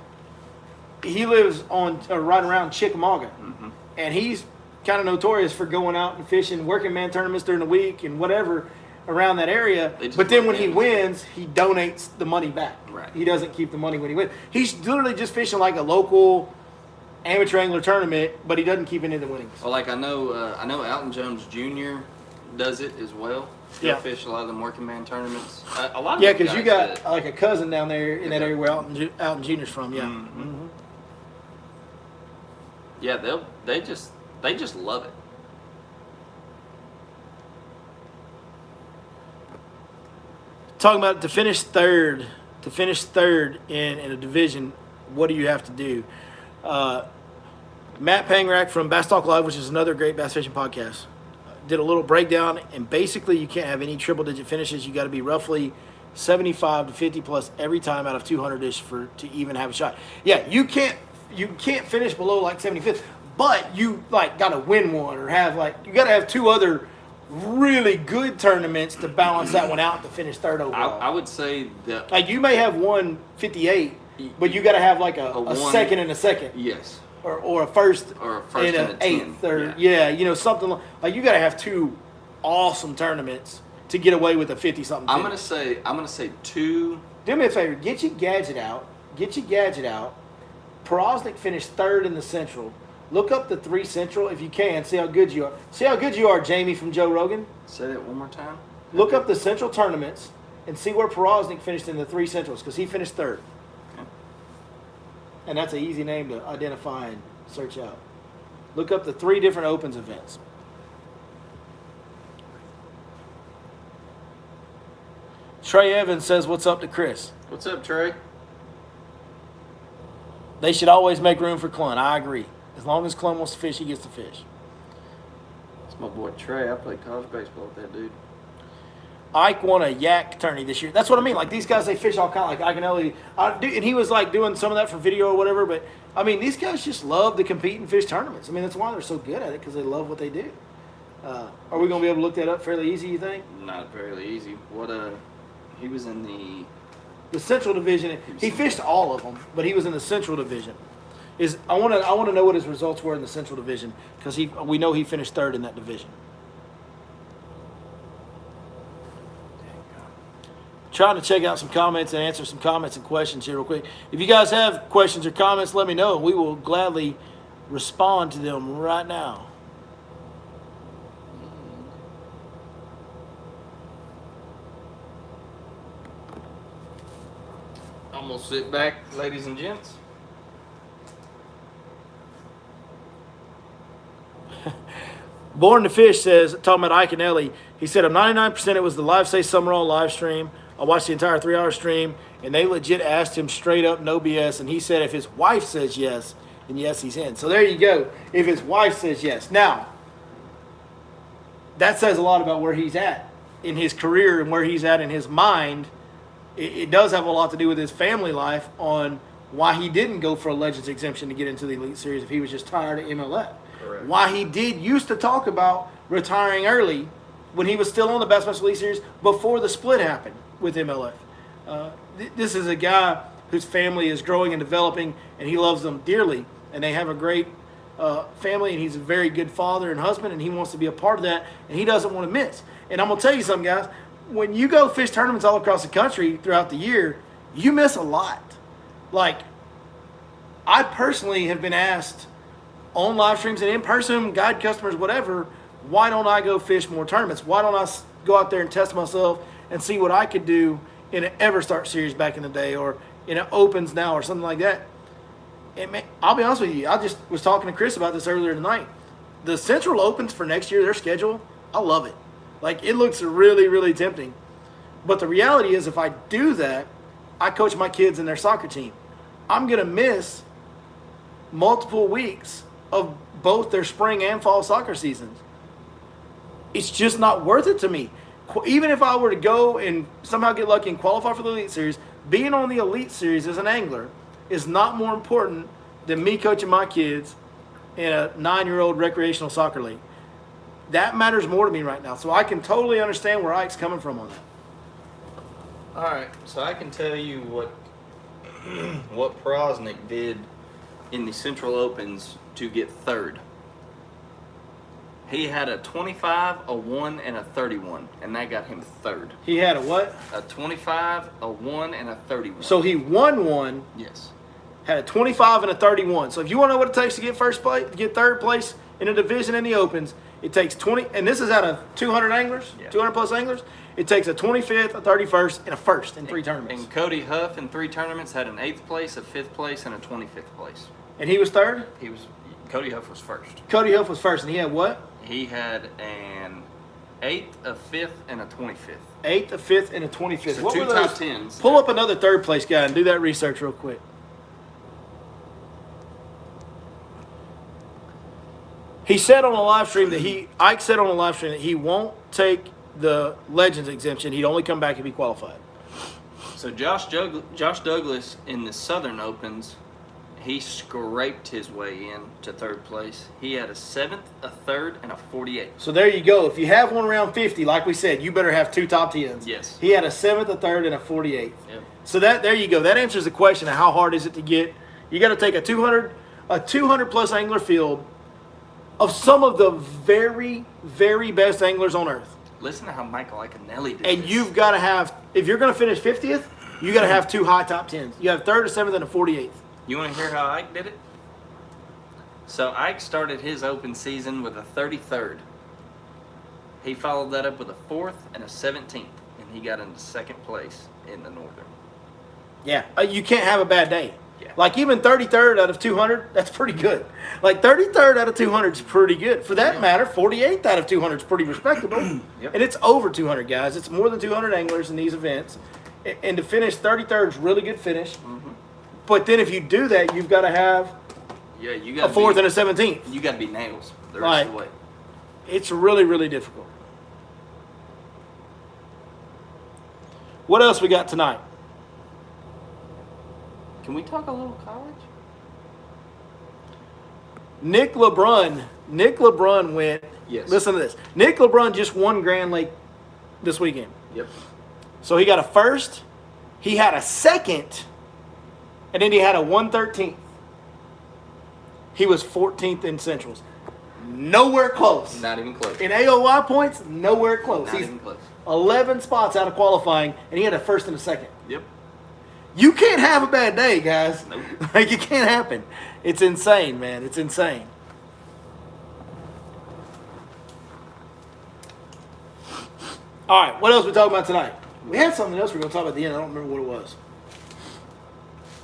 he lives right around Chickamauga. Mm-hmm. And he's kind of notorious for going out and fishing working man tournaments during the week and whatever. around that area. But then when he wins, he donates the money back. Right. He doesn't keep the money when he wins. He's literally just fishing like a local amateur angler tournament, but he doesn't keep any of the winnings. Well, like I know Alton Jones Jr. does it as well. He'll fish a lot of them working man tournaments. A lot of because you got like a cousin down there in that area where Alton Jr.'s from. Yeah. Mm-hmm. Mm-hmm. Yeah, they just love it. Talking about to finish third in a division, what do you have to do? Matt Pangrack from Bass Talk Live, which is another great bass fishing podcast, did a little breakdown, and basically you can't have any triple-digit finishes. You got to be roughly 75 to 50 plus every time out of 200-ish to even have a shot. Yeah, you can't finish below like 75th, but you like got to win one or have you got to have two other really good tournaments to balance that one out to finish third overall. I would say that like you may have won 58, but you got to have like a second and a second. Yes. Or a first and an eighth, or something like you got to have two awesome tournaments to get away with a 50-something. I'm gonna say two. Do me a favor, get your gadget out. Prosnick finished third in the Central. Look up the 3 Central if you can. See how good you are. See how good you are, Jamie from Joe Rogan. Say that one more time. Look up the Central tournaments and see where Prosnick finished in the 3 Centrals because he finished third. And that's an easy name to identify and search out. Look up the 3 different Opens events. Trey Evans says, "What's up to Chris?" What's up, Trey? They should always make room for Clun. I agree. As long as Clun wants to fish, he gets to fish. That's my boy Trey. I played college baseball with that dude. Ike won a yak tourney this year. That's what I mean. Like, these guys, they fish all kind of like Iaconelli. And he was, like, doing some of that for video or whatever. But, I mean, these guys just love to compete and fish tournaments. I mean, that's why they're so good at it, because they love what they do. Are we going to be able to look that up fairly easy, you think? Not fairly easy. He was in the Central Division. He fished all of them, but he was in the Central Division. I want to know what his results were in the Central Division, because we know he finished third in that division. Trying to check out some comments and answer some comments and questions here real quick. If you guys have questions or comments, let me know. We will gladly respond to them right now. I'm going to sit back, ladies and gents. Born to Fish says, talking about Iaconelli, he said, I'm 99% it was the Live Say Summerall live stream. I watched the entire 3-hour stream, and they legit asked him straight up, no BS, and he said if his wife says yes, then yes, he's in. So there you go, if his wife says yes. Now, that says a lot about where he's at in his career and where he's at in his mind. It does have a lot to do with his family life on why he didn't go for a Legends exemption to get into the Elite Series if he was just tired of MLF. Correct. Why he used to talk about retiring early when he was still on the Bassmaster Elite Series before the split happened with MLF. This is a guy whose family is growing and developing, and he loves them dearly, and they have a great family, and he's a very good father and husband, and he wants to be a part of that, and he doesn't want to miss. And I'm going to tell you something, guys. When you go fish tournaments all across the country throughout the year, you miss a lot. Like, I personally have been asked on live streams and in person, guide customers, whatever, why don't I go fish more tournaments? Why don't I go out there and test myself and see what I could do in an EverStart series back in the day or in an Opens now or something like that? I'll be honest with you. I just was talking to Chris about this earlier tonight. The Central Opens for next year, their schedule, I love it. Like, it looks really, really tempting. But the reality is, if I do that, I coach my kids in their soccer team. I'm going to miss multiple weeks of both their spring and fall soccer seasons. It's just not worth it to me. Even if I were to go and somehow get lucky and qualify for the Elite Series, being on the Elite Series as an angler is not more important than me coaching my kids in a 9-year-old recreational soccer league. That matters more to me right now. So I can totally understand where Ike's coming from on that. All right, so I can tell you what Prosnick did in the Central Opens to get third. He had a 25, a 1, and a 31, and that got him third. He had a what? A 25, a 1, and a 31. So he won one. Yes. Had a 25 and a 31. So if you want to know what it takes to get first place, get third place in a division in the Opens, it takes 20. And this is out of 200 anglers, 200 plus anglers. It takes a 25th, a 31st, and a first in 3 tournaments. And Cody Huff in 3 tournaments had an 8th place, a 5th place, and a 25th place. And he was third? Cody Huff was first. Cody Huff was first, and he had what? He had an 8th, a 5th, and a 25th. 8th, a 5th, and a 25th. So what 2 were those? top 10s. Pull up another third place guy and do that research real quick. He said on a live stream that Ike said on a live stream that he won't take the Legends exemption. He'd only come back if he qualified. So Josh Douglas in the Southern Opens, he scraped his way in to third place. He had a 7th, a 3rd, and a 48th. So there you go. If you have one around 50, like we said, you better have 2 top 10s. Yes. He had a 7th, a 3rd, and a 48th. Yep. So there you go. That answers the question of how hard is it to get. You got to take a 200 plus angler field of some of the very, very best anglers on earth. Listen to how Michael Iaconelli did And this. you've got to have, if you're going to finish 50th, you got to have 2 high top 10s. You have 3rd, a 7th, and a 48th. You want to hear how Ike did it? So Ike started his open season with a 33rd. He followed that up with a 4th and a 17th, and he got into 2nd place in the Northern. Yeah, you can't have a bad day. Yeah. Like even 33rd out of 200, that's pretty good. Like 33rd out of 200 is pretty good. For that matter, 48th out of 200 is pretty respectable. Yep. And it's over 200 guys. It's more than 200 anglers in these events. And to finish 33rd is really good finish. Mm-hmm. But then if you do that, you've got to have You a got 4th and a 17th. You got to be nails the rest of the way. It's really, really difficult. What else we got tonight? Can we talk a little college? Nick Lebrun went. Yes. Listen to this. Nick Lebrun just won Grand Lake this weekend. Yep. So he got a 1st, he had a 2nd, and then he had a 113th. He was 14th in Centrals. Nowhere close. Not even close. In AOY points, nowhere close. Not He's even close. 11 spots out of qualifying, and he had a 1st and a 2nd. Yep. You can't have a bad day, guys. Nope. Like, it can't happen. It's insane, man. It's insane. All right, what else we talking about tonight? We had something else we were going to talk about at the end. I don't remember what it was.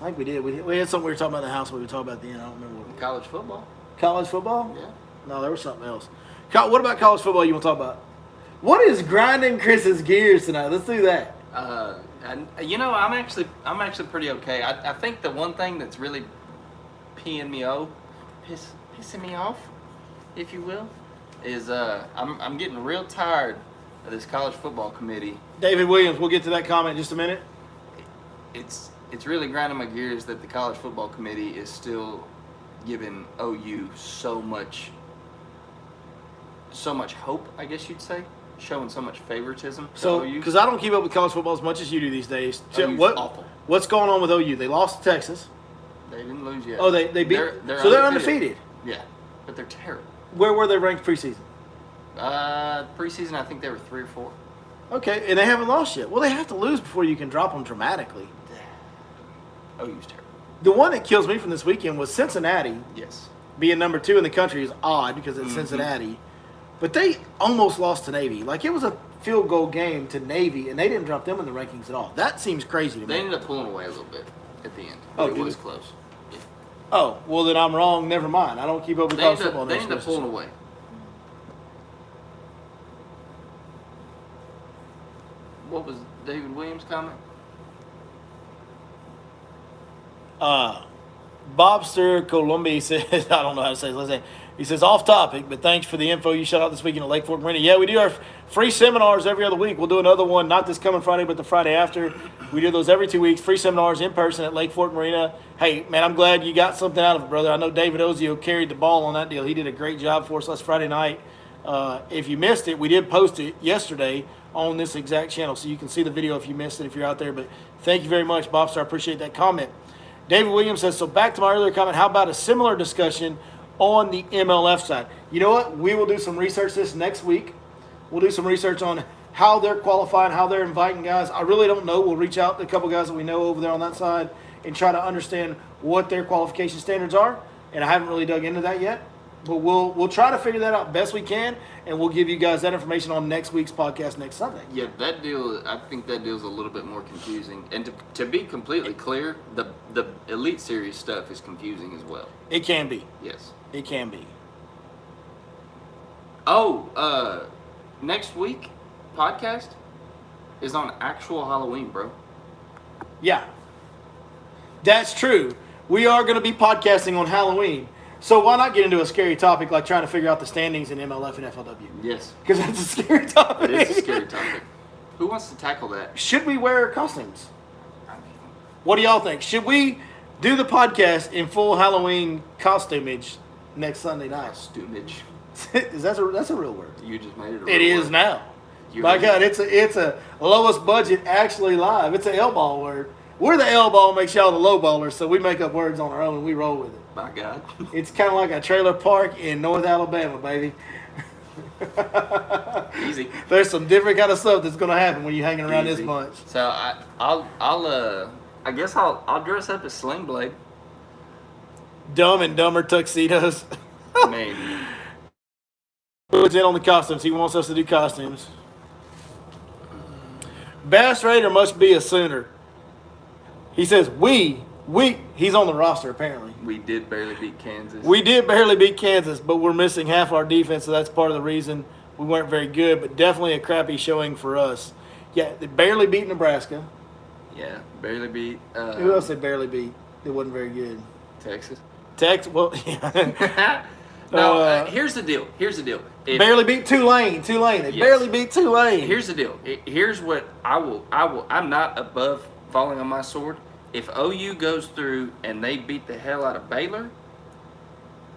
I think we did. We had something we were talking about in the house we were talking about at the end. I don't remember what it was. College football. College football? Yeah. No, there was something else. What about college football you want to talk about? What is grinding Chris's gears tonight? Let's do that. And I'm actually pretty okay. I think the one thing that's really pissing me off, if you will, is I'm getting real tired of this college football committee. David Williams, we'll get to that comment in just a minute. It's really grinding my gears that the college football committee is still giving OU so much hope, I guess you'd say, showing so much favoritism to So, OU. because I don't keep up with college football as much as you do these days. OU's awful. What's going on with OU? They lost to Texas. They didn't lose yet. Oh, they beat. They're so they're undefeated. Yeah, but they're terrible. Where were they ranked preseason? Preseason, I think they were 3 or 4. Okay, and they haven't lost yet. Well, they have to lose before you can drop them dramatically. OU's terrible. The one that kills me from this weekend was Cincinnati. Yes. Being number 2 in the country is odd because it's Cincinnati. But they almost lost to Navy. Like, it was a field goal game to Navy, and they didn't drop them in the rankings at all. That seems crazy to me. They ended up pulling away a little bit at the end. Oh, It did was it? close. Yeah. Oh, well, then I'm wrong. Never mind. I don't keep up with college football. They ended up pulling away. What was David Williams' comment? Bobster Columbia says, I don't know how to say it. Let's say, he says, off topic, but thanks for the info you shot out this weekend at Lake Fork Marina. Yeah, we do our free seminars every other week. We'll do another one, not this coming Friday, but the Friday after. We do those every 2 weeks, free seminars in person at Lake Fork Marina. Hey, man, I'm glad you got something out of it, brother. I know David Ozio carried the ball on that deal. He did a great job for us last Friday night. If you missed it, we did post it yesterday on this exact channel, so you can see the video if you missed it, if you're out there. But thank you very much, Bobster. I appreciate that comment. David Williams says, so back to my earlier comment, how about a similar discussion on the MLF side. You know what? We will do some research this next week. We'll do some research on how they're qualifying, how they're inviting guys. I really don't know. We'll reach out to a couple guys that we know over there on that side and try to understand what their qualification standards are. And I haven't really dug into that yet. But we'll try to figure that out best we can, and we'll give you guys that information on next week's podcast next Sunday. Yeah, that deal, I think that deal's a little bit more confusing. And to be completely clear, the Elite Series stuff is confusing as well. It can be. Yes. It can be. Oh, next week podcast is on actual Halloween, bro. Yeah. That's true. We are going to be podcasting on Halloween. So why not get into a scary topic like trying to figure out the standings in MLF and FLW? Yes. Because that's a scary topic. It is a scary topic. Who wants to tackle that? Should we wear costumes? What do y'all think? Should we do the podcast in full Halloween costumage next Sunday night? Costumage. That's a real word. You just made it a real It is word. now. My God, it's a lowest budget actually live. It's an L-ball word. We're the L-ball makes y'all the low ballers, so we make up words on our own and we roll with it. My God. It's kind of like a trailer park in North Alabama, baby. Easy. There's some different kind of stuff that's going to happen when you're hanging around Easy. this bunch. So I guess I'll dress up as Sling Blade. Dumb and Dumber tuxedos. I mean, What's in on the costumes? He wants us to do costumes. Bass Raider must be a Sooner. He says he's on the roster apparently. we did barely beat Kansas. We did barely beat Kansas, but we're missing half our defense, so that's part of the reason we weren't very good, but definitely a crappy showing for us. Yeah, they barely beat Nebraska. Yeah, barely beat. Who else they barely beat? It wasn't very good. Texas. Well, yeah. No, here's the deal. Barely beat Tulane. They Yes. barely beat Tulane. Here's the deal. Here's what I will. I'm not above falling on my sword. If OU goes through and they beat the hell out of Baylor,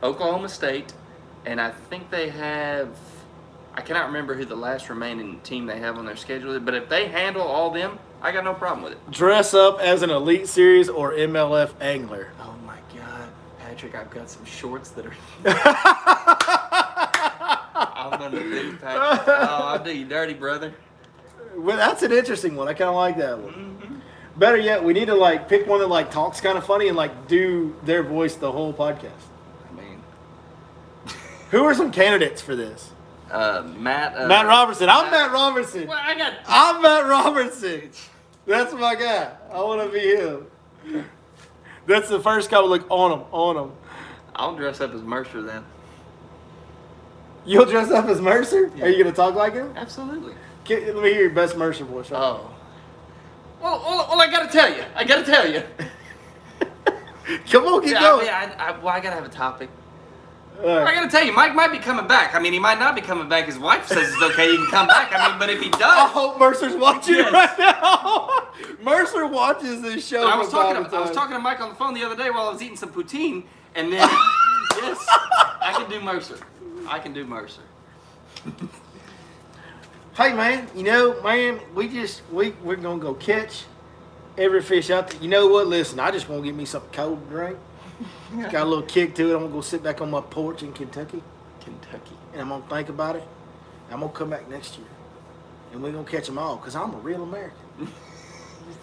Oklahoma State, and I think they have, I cannot remember who the last remaining team they have on their schedule is, but if they handle all them, I got no problem with it. Dress up as an Elite Series or MLF angler. Oh my God, Patrick, I've got some shorts that are. I'm gonna do, Patrick. Oh, I'll do you dirty, brother. Well, that's an interesting one. I kind of like that one. Mm-hmm. Better yet, we need to pick one that talks kind of funny and do their voice the whole podcast. I mean, Who are some candidates for this? Matt Robertson. I'm Matt Robertson. Well, I'm Matt Robertson. That's my guy. I want to be him. That's the first couple look on him. I'll dress up as Mercer then. You'll dress up as Mercer? Yeah. Are you going to talk like him? Absolutely. Let me hear your best Mercer voice. Right? Oh. Well, I gotta tell you. Come on, keep going. I gotta have a topic. All right. I gotta tell you, Mike might be coming back. I mean, he might not be coming back. His wife says it's okay, he can come back. I mean, but if he I does. hope Mercer's watching Yes. right now. Mercer watches this show. But I was from time talking to to time. Mike on the phone the other day while I was eating some poutine, and then yes, I can do Mercer. Hey man, we're gonna go catch every fish out there. You know what? Listen, I just want to get me something cold to drink. It's got a little kick to it. I'm gonna go sit back on my porch in Kentucky, and I'm gonna think about it. I'm gonna come back next year, and we're gonna catch them all because I'm a real American.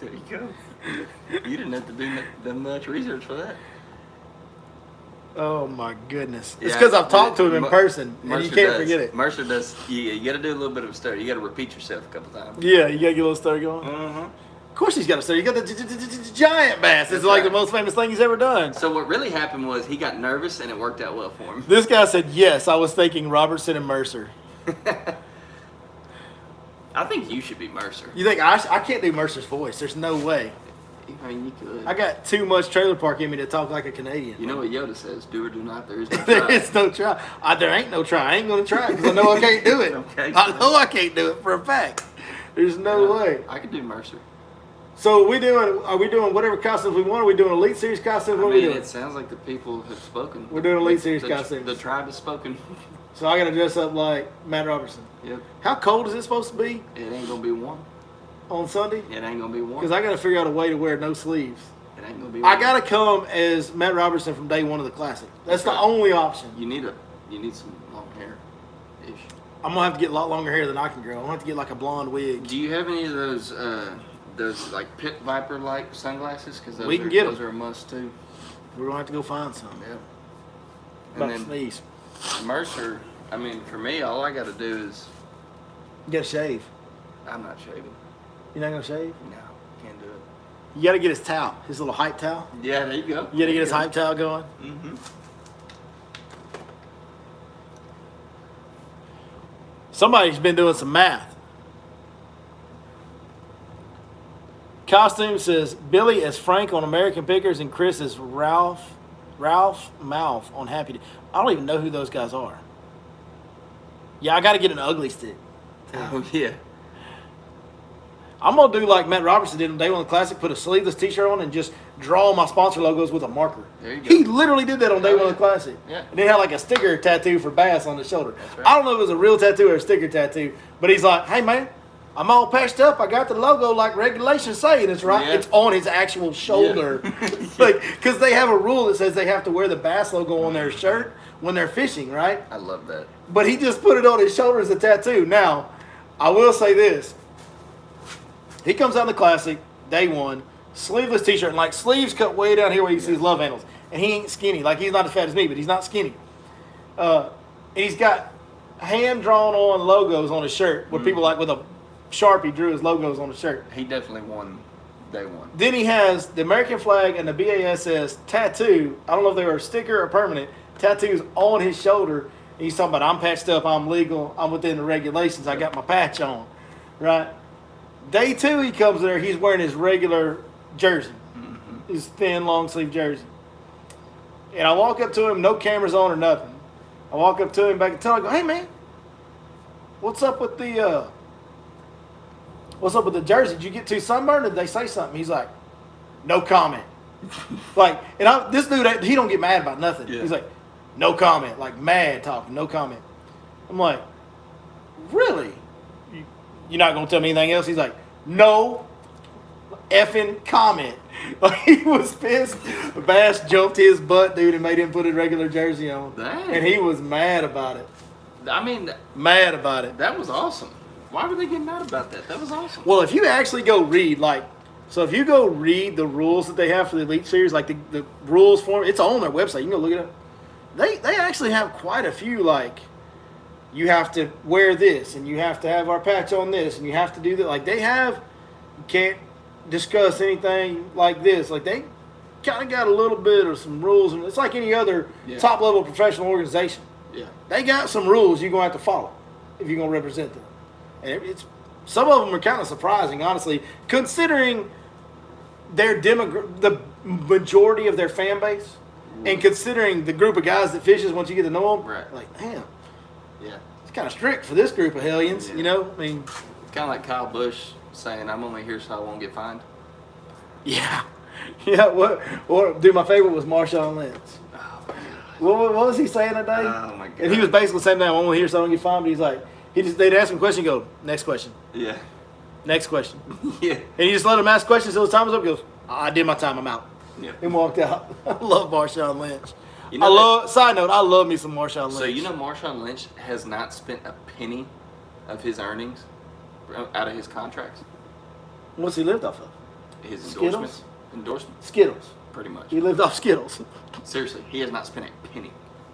There you go. You didn't have to do that much research for that. Oh my goodness! It's Yeah, because I've talked to him in person, and Mercer you can't does. forget it. Mercer does. You got to do a little bit of a study. You got to repeat yourself a couple times. Yeah, you gotta get a little story going. Mm-hmm. Of course, he's got a story. You got the giant bass. It's That's like right. the most famous thing he's ever done. So what really happened was he got nervous and it worked out well for him. This guy said, "Yes, I was thinking Robertson and Mercer." I think you should be Mercer. You think I can't do Mercer's voice? There's no way. I mean, you could. I got too much trailer park in me to talk like a Canadian. You know what Yoda says? Do or do not. There is no There try. is no try. There ain't no try. I ain't gonna try because I know I can't do it. Okay. I know I can't do it for a fact. There's no way. I could do Mercer. So are we doing whatever costumes we want? Are we doing Elite Series costumes? What are we doing? It sounds like the people have spoken. We're doing Elite Series the, costumes. The tribe has spoken. So I gotta dress up like Matt Robertson. Yep. How cold is it supposed to be It ain't gonna be warm. on Sunday? It ain't gonna be warm. Because I gotta figure out a way to wear no sleeves. It ain't gonna be. I gotta come as Matt Robertson from day one of the Classic. That's the only option. You need some long hair, ish. I'm gonna have to get a lot longer hair than I can grow. I'm gonna have to get like a blonde wig. Do you have any of those like pit viper like sunglasses? Because those are a must too. We're gonna have to go find some. Yeah. About to sneeze. Mercer. I mean, for me, all I got to do is. You gotta shave. I'm not shaving. You're not gonna shave? No, can't do it. You gotta get his towel, his little hype towel. Yeah, there you go. You gotta get his hype towel going. Mm-hmm. Somebody's been doing some math. Costume says Billy as Frank on American Pickers and Chris as Ralph Mouth on Happy Day. I don't even know who those guys are. Yeah, I got to get an ugly stick. Oh, yeah. I'm going to do like Matt Robertson did on Day One of the Classic, put a sleeveless t-shirt on and just draw my sponsor logos with a marker. There you go. He literally did that on Day One of the Classic. Yeah. And he had like a sticker tattoo for Bass on his shoulder. That's right. I don't know if it was a real tattoo or a sticker tattoo, but he's like, hey, man, I'm all patched up. I got the logo like regulations say, and it's right. Yeah. It's on his actual shoulder. Yeah. Like, because they have a rule that says they have to wear the Bass logo on their shirt when they're fishing, right? I love that. But he just put it on his shoulder as a tattoo. Now, I will say this. He comes out in the Classic, Day One, sleeveless t-shirt, and like sleeves cut way down here where you see his love handles. And he ain't skinny. Like, he's not as fat as me, but he's not skinny. And he's got hand-drawn on logos on his shirt where people like with a Sharpie drew his logos on the shirt. He definitely won Day One. Then he has the American flag and the BASS tattoo. I don't know if they were a sticker or permanent. Tattoos on his shoulder. And he's talking about, I'm patched up, I'm legal, I'm within the regulations, I got my patch on. Right? Day Two, he comes there, he's wearing his regular jersey. His thin, long sleeve jersey. And I walk up to him, no cameras on or nothing. I walk up to him back and tell him, I go, hey man, what's up with the jersey? Did you get too sunburned? Did they say something? He's like, no comment. Like, and this dude, he don't get mad about nothing. Yeah. He's like, no comment. Like, mad talking, no comment. I'm like, really? You're not going to tell me anything else? He's like, no effing comment. Like, he was pissed. Bass jumped his butt, dude, and made him put his regular jersey on. Dang. And he was mad about it. I mean, mad about it. That was awesome. Why were they getting mad about that? That was awesome. Well, if you actually go read, if you go read the rules that they have for the Elite Series, like the rules form, it's on their website. You can go look it up. They actually have quite a few, like, you have to wear this, and you have to have our patch on this, and you have to do that. Like, they have, you can't discuss anything like this. Like, they kind of got a little bit of some rules. And it's like any other top-level professional organization. Yeah. They got some rules you're going to have to follow if you're going to represent them. And it's some of them are kind of surprising, honestly, considering their the majority of their fan base, and considering the group of guys that fishes once you get to know them. Right. Like, damn. Yeah. It's kind of strict for this group of hellions, you know? I mean, kind of like Kyle Busch saying, I'm only here so I won't get fined. Yeah. Yeah. What dude, my favorite was Marshawn Lynch. Oh, my God. What was he saying that day? Oh, my God. And he was basically saying that I'm only here so I don't get fined, but he's like, they'd ask him a question, go, next question. Yeah. Next question. Yeah. And he just let him ask questions until his time was up. He goes, I did my time, I'm out. Yeah. And walked out. I love Marshawn Lynch. You know side note, I love me some Marshawn Lynch. So you know Marshawn Lynch has not spent a penny of his earnings out of his contracts? What's he lived off of? His Skittles? Endorsements. Skittles. Pretty much. He lived off Skittles. Seriously, he has not spent a penny.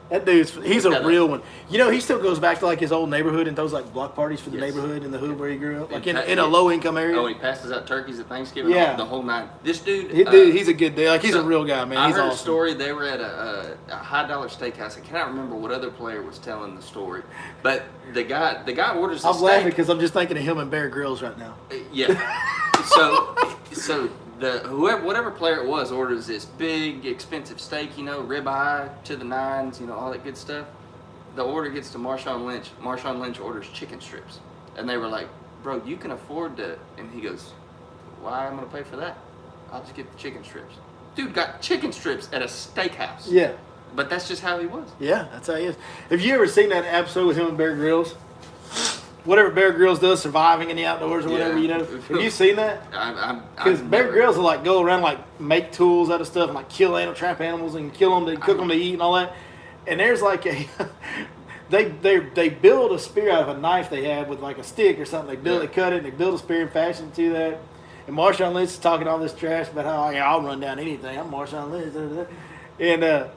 That he's a real one. You know, he still goes back to like his old neighborhood and throws like block parties for the neighborhood in the hood where he grew up, like in a low income area. Oh, he passes out turkeys at Thanksgiving. Yeah, the whole nine. This dude, he's a good dude. Like he's a real guy, man. He's I heard awesome. a story. They were at a high dollar steakhouse. I cannot remember what other player was telling the story, but the guy orders. I'm laughing because I'm just thinking of him and Bear Grylls right now. Yeah. so. Whatever player it was orders this big expensive steak, you know, ribeye to the nines, you know, all that good stuff. The order gets to Marshawn Lynch. Marshawn Lynch orders chicken strips, and they were like, "Bro, you can afford to." And he goes, "Why am I gonna pay for that? I'll just get the chicken strips." Dude got chicken strips at a steakhouse. Yeah. But that's just how he was. Yeah, that's how he is. Have you ever seen that episode with him and Bear Grylls? whatever Bear Grylls does, surviving in the outdoors or whatever, you know. Have you seen that? Because Bear Grylls will like go around like make tools out of stuff and like kill trap animals and kill them to cook them to eat and all that. And there's like a they build a spear out of a knife they have with like a stick or something. They cut it and they build a spear and fashion it to that. And Marshawn Lynch is talking all this trash about how I'll run down anything. I'm Marshawn Lynch, and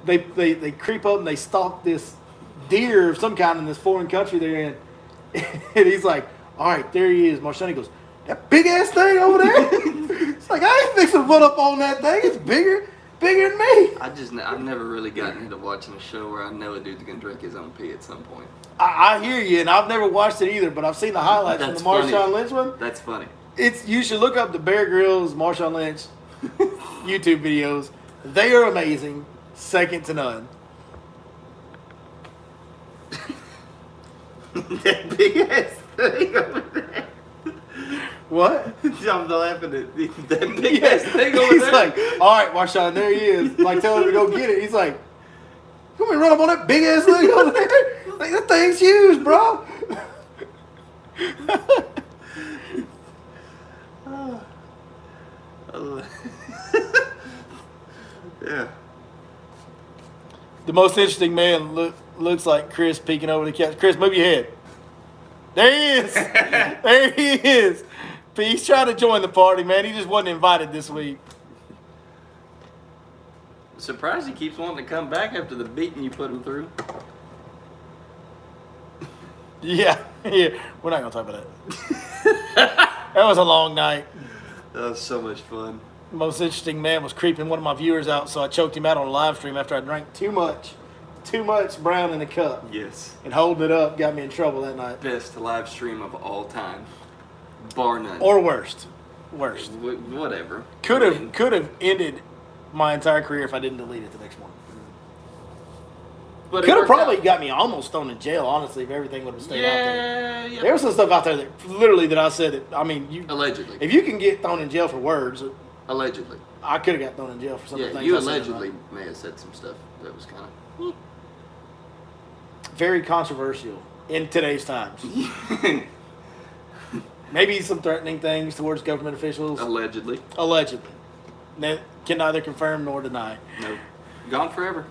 they creep up and they stalk this deer of some kind in this foreign country they're in. And he's like, all right, there he is. Marshawn, he goes, that big ass thing over there? It's like, I ain't fixing to put up on that thing. It's bigger than me. I've never really gotten into watching a show where I know a dude's going to drink his own pee at some point. I hear you, and I've never watched it either, but I've seen the highlights from the Marshawn Lynch one. That's funny. You should look up the Bear Grylls, Marshawn Lynch YouTube videos. They are amazing. Second to none. That big ass thing over there. What? I'm laughing at that big ass thing over He's there. like, all right, Marshawn, there he is. Like, tell him to go get it. He's like, you want me to run up on that big ass thing over there? Like, that thing's huge, bro. Yeah. The most interesting man looks like Chris peeking over the couch. Chris, move your head. There he is. There he is. He's trying to join the party, man. He just wasn't invited this week. Surprised he keeps wanting to come back after the beating you put him through. Yeah. We're not going to talk about that. That was a long night. That was so much fun. The most interesting man was creeping one of my viewers out, so I choked him out on a live stream after I drank too much brown in the cup. Yes. And holding it up got me in trouble that night. Best live stream of all time. Bar none. Or worst. Whatever. Could have ended my entire career if I didn't delete it the next morning. But Could have probably got me almost thrown in jail, honestly, if everything would have stayed out there. Yeah. There was some stuff out there that I said that, I mean, Allegedly. If you can get thrown in jail for words. Allegedly. I could have got thrown in jail for some of the things you I said allegedly may have said some stuff that was kind of... very controversial in today's times. Maybe some threatening things towards government officials. Allegedly. That can neither confirm nor deny. No. Gone forever.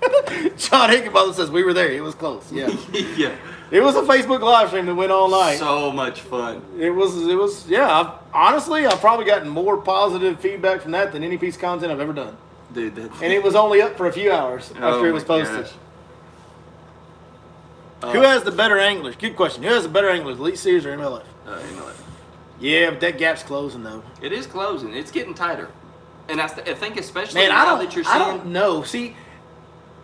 John Hickenbottom says, we were there. It was close. Yeah. Yeah. It was a Facebook live stream that went all night. So much fun. It was, yeah. I've probably gotten more positive feedback from that than any piece of content I've ever done. Dude, that's... And it was only up for a few hours after it was posted. Who has the better anglers? Good question. Who has the better anglers, Elite Series or MLF? MLF. Yeah, but that gap's closing, though. It is closing. It's getting tighter. And I think especially Man, now that you're seeing... I don't know. See,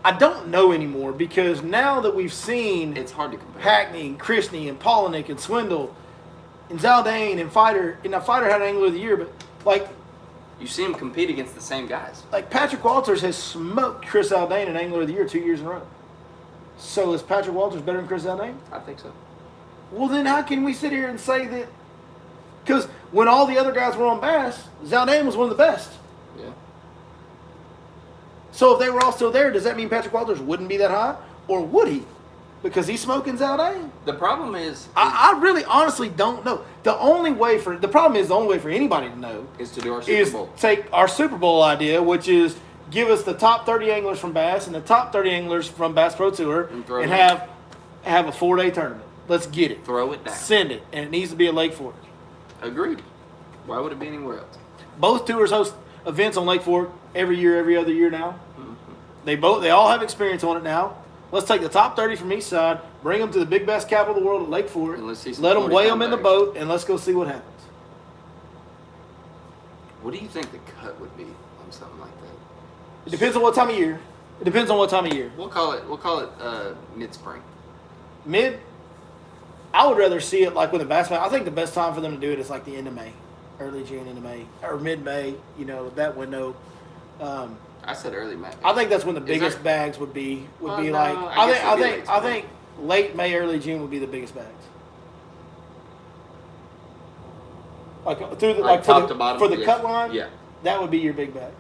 I don't know anymore because now that we've seen... It's hard to compare. Hackney and Chrisney and Polinick and Swindle and Zaldane and Fighter. And now Fighter had Angler of the Year, but like... You see them compete against the same guys. Like Patrick Walters has smoked Chris Zaldane in Angler of the Year 2 years in a row. So is Patrick Walters better than Chris Zaldane? I think so. Well, then how can we sit here and say that? Because when all the other guys were on Bass, Zaldane was one of the best. Yeah. So if they were all still there, does that mean Patrick Walters wouldn't be that high? Or would he? Because he's smoking Zaldane? The problem is... I really honestly don't know. The only way for anybody to know is to do our Super Bowl. Take our Super Bowl idea, which is give us the top 30 anglers from Bass and the top 30 anglers from Bass Pro Tour and have a 4-day tournament. Let's get it. Throw it down. Send it. And it needs to be at Lake Fork. Agreed. Why would it be anywhere else? Both tours host events on Lake Fork every other year now. Mm-hmm. They all have experience on it now. Let's take the top 30 from each side, bring them to the big bass capital of the world at Lake Fork, and let's see let them weigh them in the bags. boat, and let's go see what happens. What do you think the cut would be on something like that? It depends on what time of year. We'll call it mid-spring. I would rather see it like with the Bassmaster. I think the best time for them to do it is like the end of May, early June, end of May, or mid-May. That window. I said early May. I think that's when the biggest bags would be. I think late May, early June would be the biggest bags. Like top to bottom for the cut line. Yeah. That would be your big bag,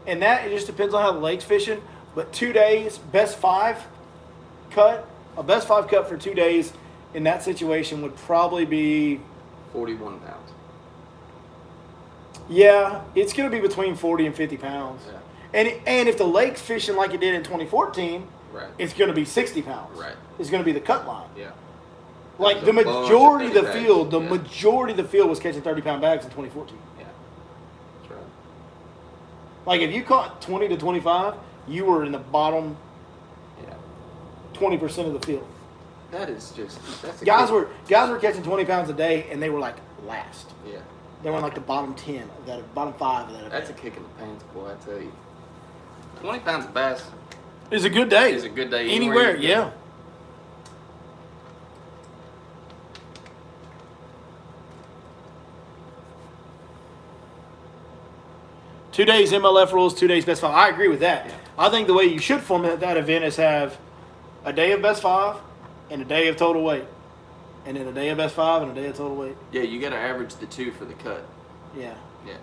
and it just depends on how the lake's fishing. But 2 days, best five cut for 2 days, in that situation would probably be 41 pounds. Yeah, it's going to be between 40 and 50 pounds. Yeah. And if the lake's fishing like it did in 2014, right, it's going to be 60 pounds. Right. It's going to be the cut line. Yeah. Like the majority of the field, majority of the field was catching 30-pound bags in 2014. Yeah. That's right. Like if you caught 20 to 25, you were in the bottom 20% of the field. That is just guys were catching 20 pounds a day, and they were like last. Yeah. They were in like the bottom 10 of that, bottom 5 of that. That's a kick in the pants, boy. I tell you. 20 pounds of bass is a good day. Is a good day anywhere. Yeah. Two days MLF rules, 2 days best 5. I agree with that. Yeah. I think the way you should format that event is have a day of best 5 and a day of total weight. And then a day of best 5 and a day of total weight. Yeah, you got to average the 2 for the cut. Yeah. Yeah.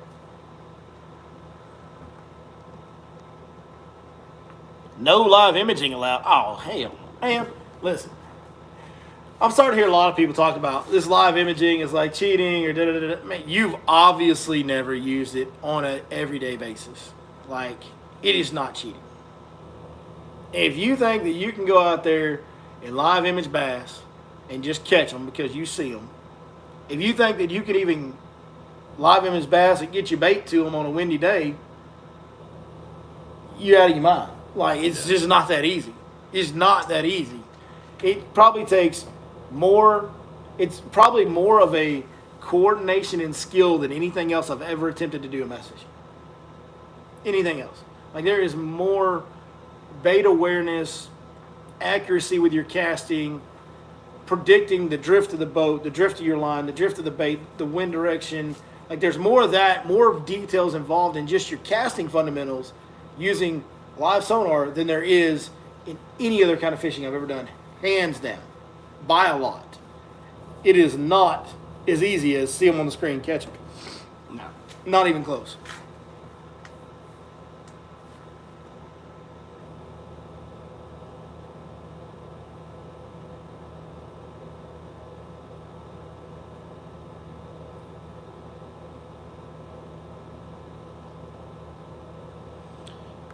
No live imaging allowed. Oh, hell. Man, listen. I'm starting to hear a lot of people talk about this live imaging is like cheating or da-da-da-da. Man, you've obviously never used it on an everyday basis. Like, it is not cheating. If you think that you can go out there and live image bass and just catch them because you see them, if you think that you could even live image bass and get your bait to them on a windy day, you're out of your mind. Like, it's just not that easy. It's not that easy. It probably takes more, it's probably more of a coordination and skill than anything else I've ever attempted to do in bass fishing. Anything else. Like, there is more bait awareness, accuracy with your casting, predicting the drift of the boat, the drift of your line, the drift of the bait, the wind direction. Like, there's more of that, more details involved in just your casting fundamentals using live sonar than there is in any other kind of fishing I've ever done, hands down, by a lot. It is not as easy as see them on the screen, catch them. No, not even close.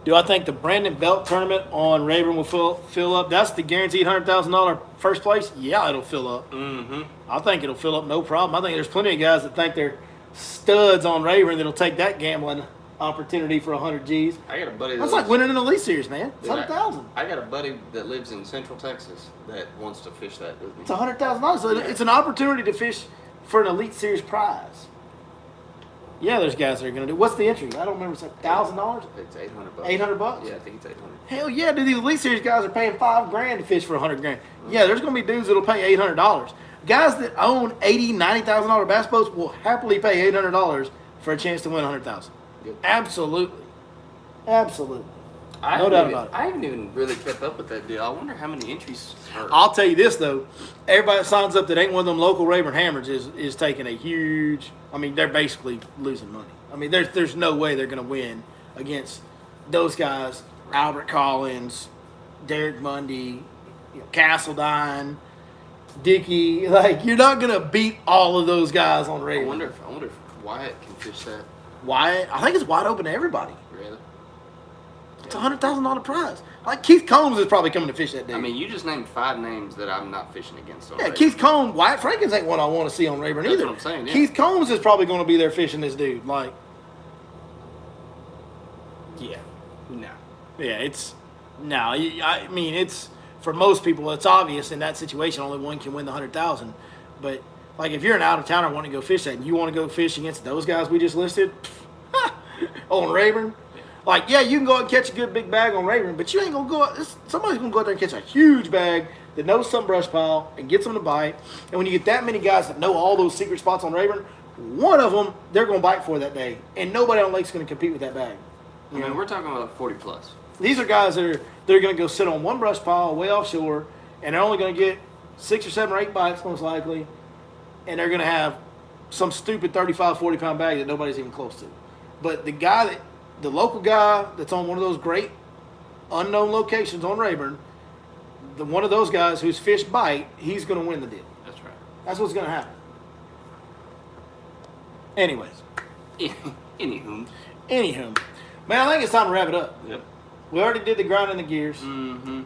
Do I think the Brandon Belt tournament on Rayburn will fill up? That's the guaranteed $100,000 first place? Yeah, it'll fill up. Mm-hmm. I think it'll fill up no problem. I think there's plenty of guys that think they're studs on Rayburn that'll take that gambling opportunity for 100 G's. I got a buddy that's like winning an Elite Series, man. It's 100,000. I got a buddy that lives in Central Texas that wants to fish that with me. It's $100,000. So it's an opportunity to fish for an Elite Series prize. Yeah, there's guys that are going to do. What's the entry? I don't remember. It's like $1,000. It's $800. $800? Yeah, I think it's $800. Hell yeah, dude! These Elite Series guys are paying $5,000 to fish for $100,000. Mm-hmm. Yeah, there's going to be dudes that'll pay $800. Guys that own $80,000, $90,000 bass boats will happily pay $800 for a chance to win $100,000. Absolutely, absolutely. No doubt about it. I haven't even really kept up with that deal. I wonder how many entries are. I'll tell you this, though. Everybody that signs up that ain't one of them local Rayburn Hammers is taking a huge – I mean, they're basically losing money. I mean, there's no way they're going to win against those guys, Albert Collins, Derek Mundy, Castledine, Dickey. Like, you're not going to beat all of those guys on Rayburn. I wonder if Wyatt can fish that. Wyatt? I think it's wide open to everybody. Really? It's a $100,000 prize. Like, Keith Combs is probably coming to fish that day. I mean, you just named 5 names that I'm not fishing against. Yeah, Keith Combs, Wyatt Frankens ain't one I want to see on Rayburn either. That's what I'm saying, yeah. Keith Combs is probably going to be there fishing this dude. Like, yeah, no. Yeah, it's, no, I mean, it's, for most people, it's obvious in that situation only one can win the $100,000. But, like, if you're an out-of-towner wanting to go fish that and you want to go fish against those guys we just listed on Rayburn, like, yeah, you can go out and catch a good big bag on Rayburn, but you ain't going to go out. Somebody's going to go out there and catch a huge bag that knows some brush pile and gets them to bite. And when you get that many guys that know all those secret spots on Rayburn, one of them they're going to bite for that day. And nobody on the lake's going to compete with that bag. I mean, we're talking about 40 plus. These are guys that they're going to go sit on one brush pile way offshore, and they're only going to get 6 or 7 or 8 bites most likely, and they're going to have some stupid 35, 40-pound bag that nobody's even close to. But the local guy that's on one of those great unknown locations on Rayburn, one of those guys whose fish bite, he's going to win the deal. That's right. That's what's going to happen. Anyways. Anywho. Man, I think it's time to wrap it up. Yep. We already did the grinding the gears. Mm-hmm.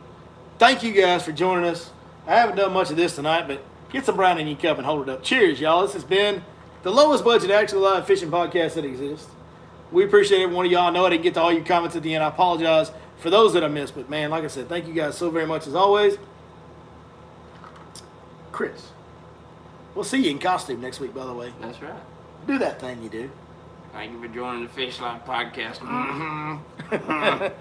Thank you guys for joining us. I haven't done much of this tonight, but get some brownie in your cup and hold it up. Cheers, y'all. This has been the lowest budget actual live fishing podcast that exists. We appreciate every one of y'all. I know I didn't get to all your comments at the end. I apologize for those that I missed. But, man, like I said, thank you guys so very much as always. Chris, we'll see you in costume next week, by the way. That's right. Do that thing you do. Thank you for joining the Fish Life Podcast. Mm-hmm.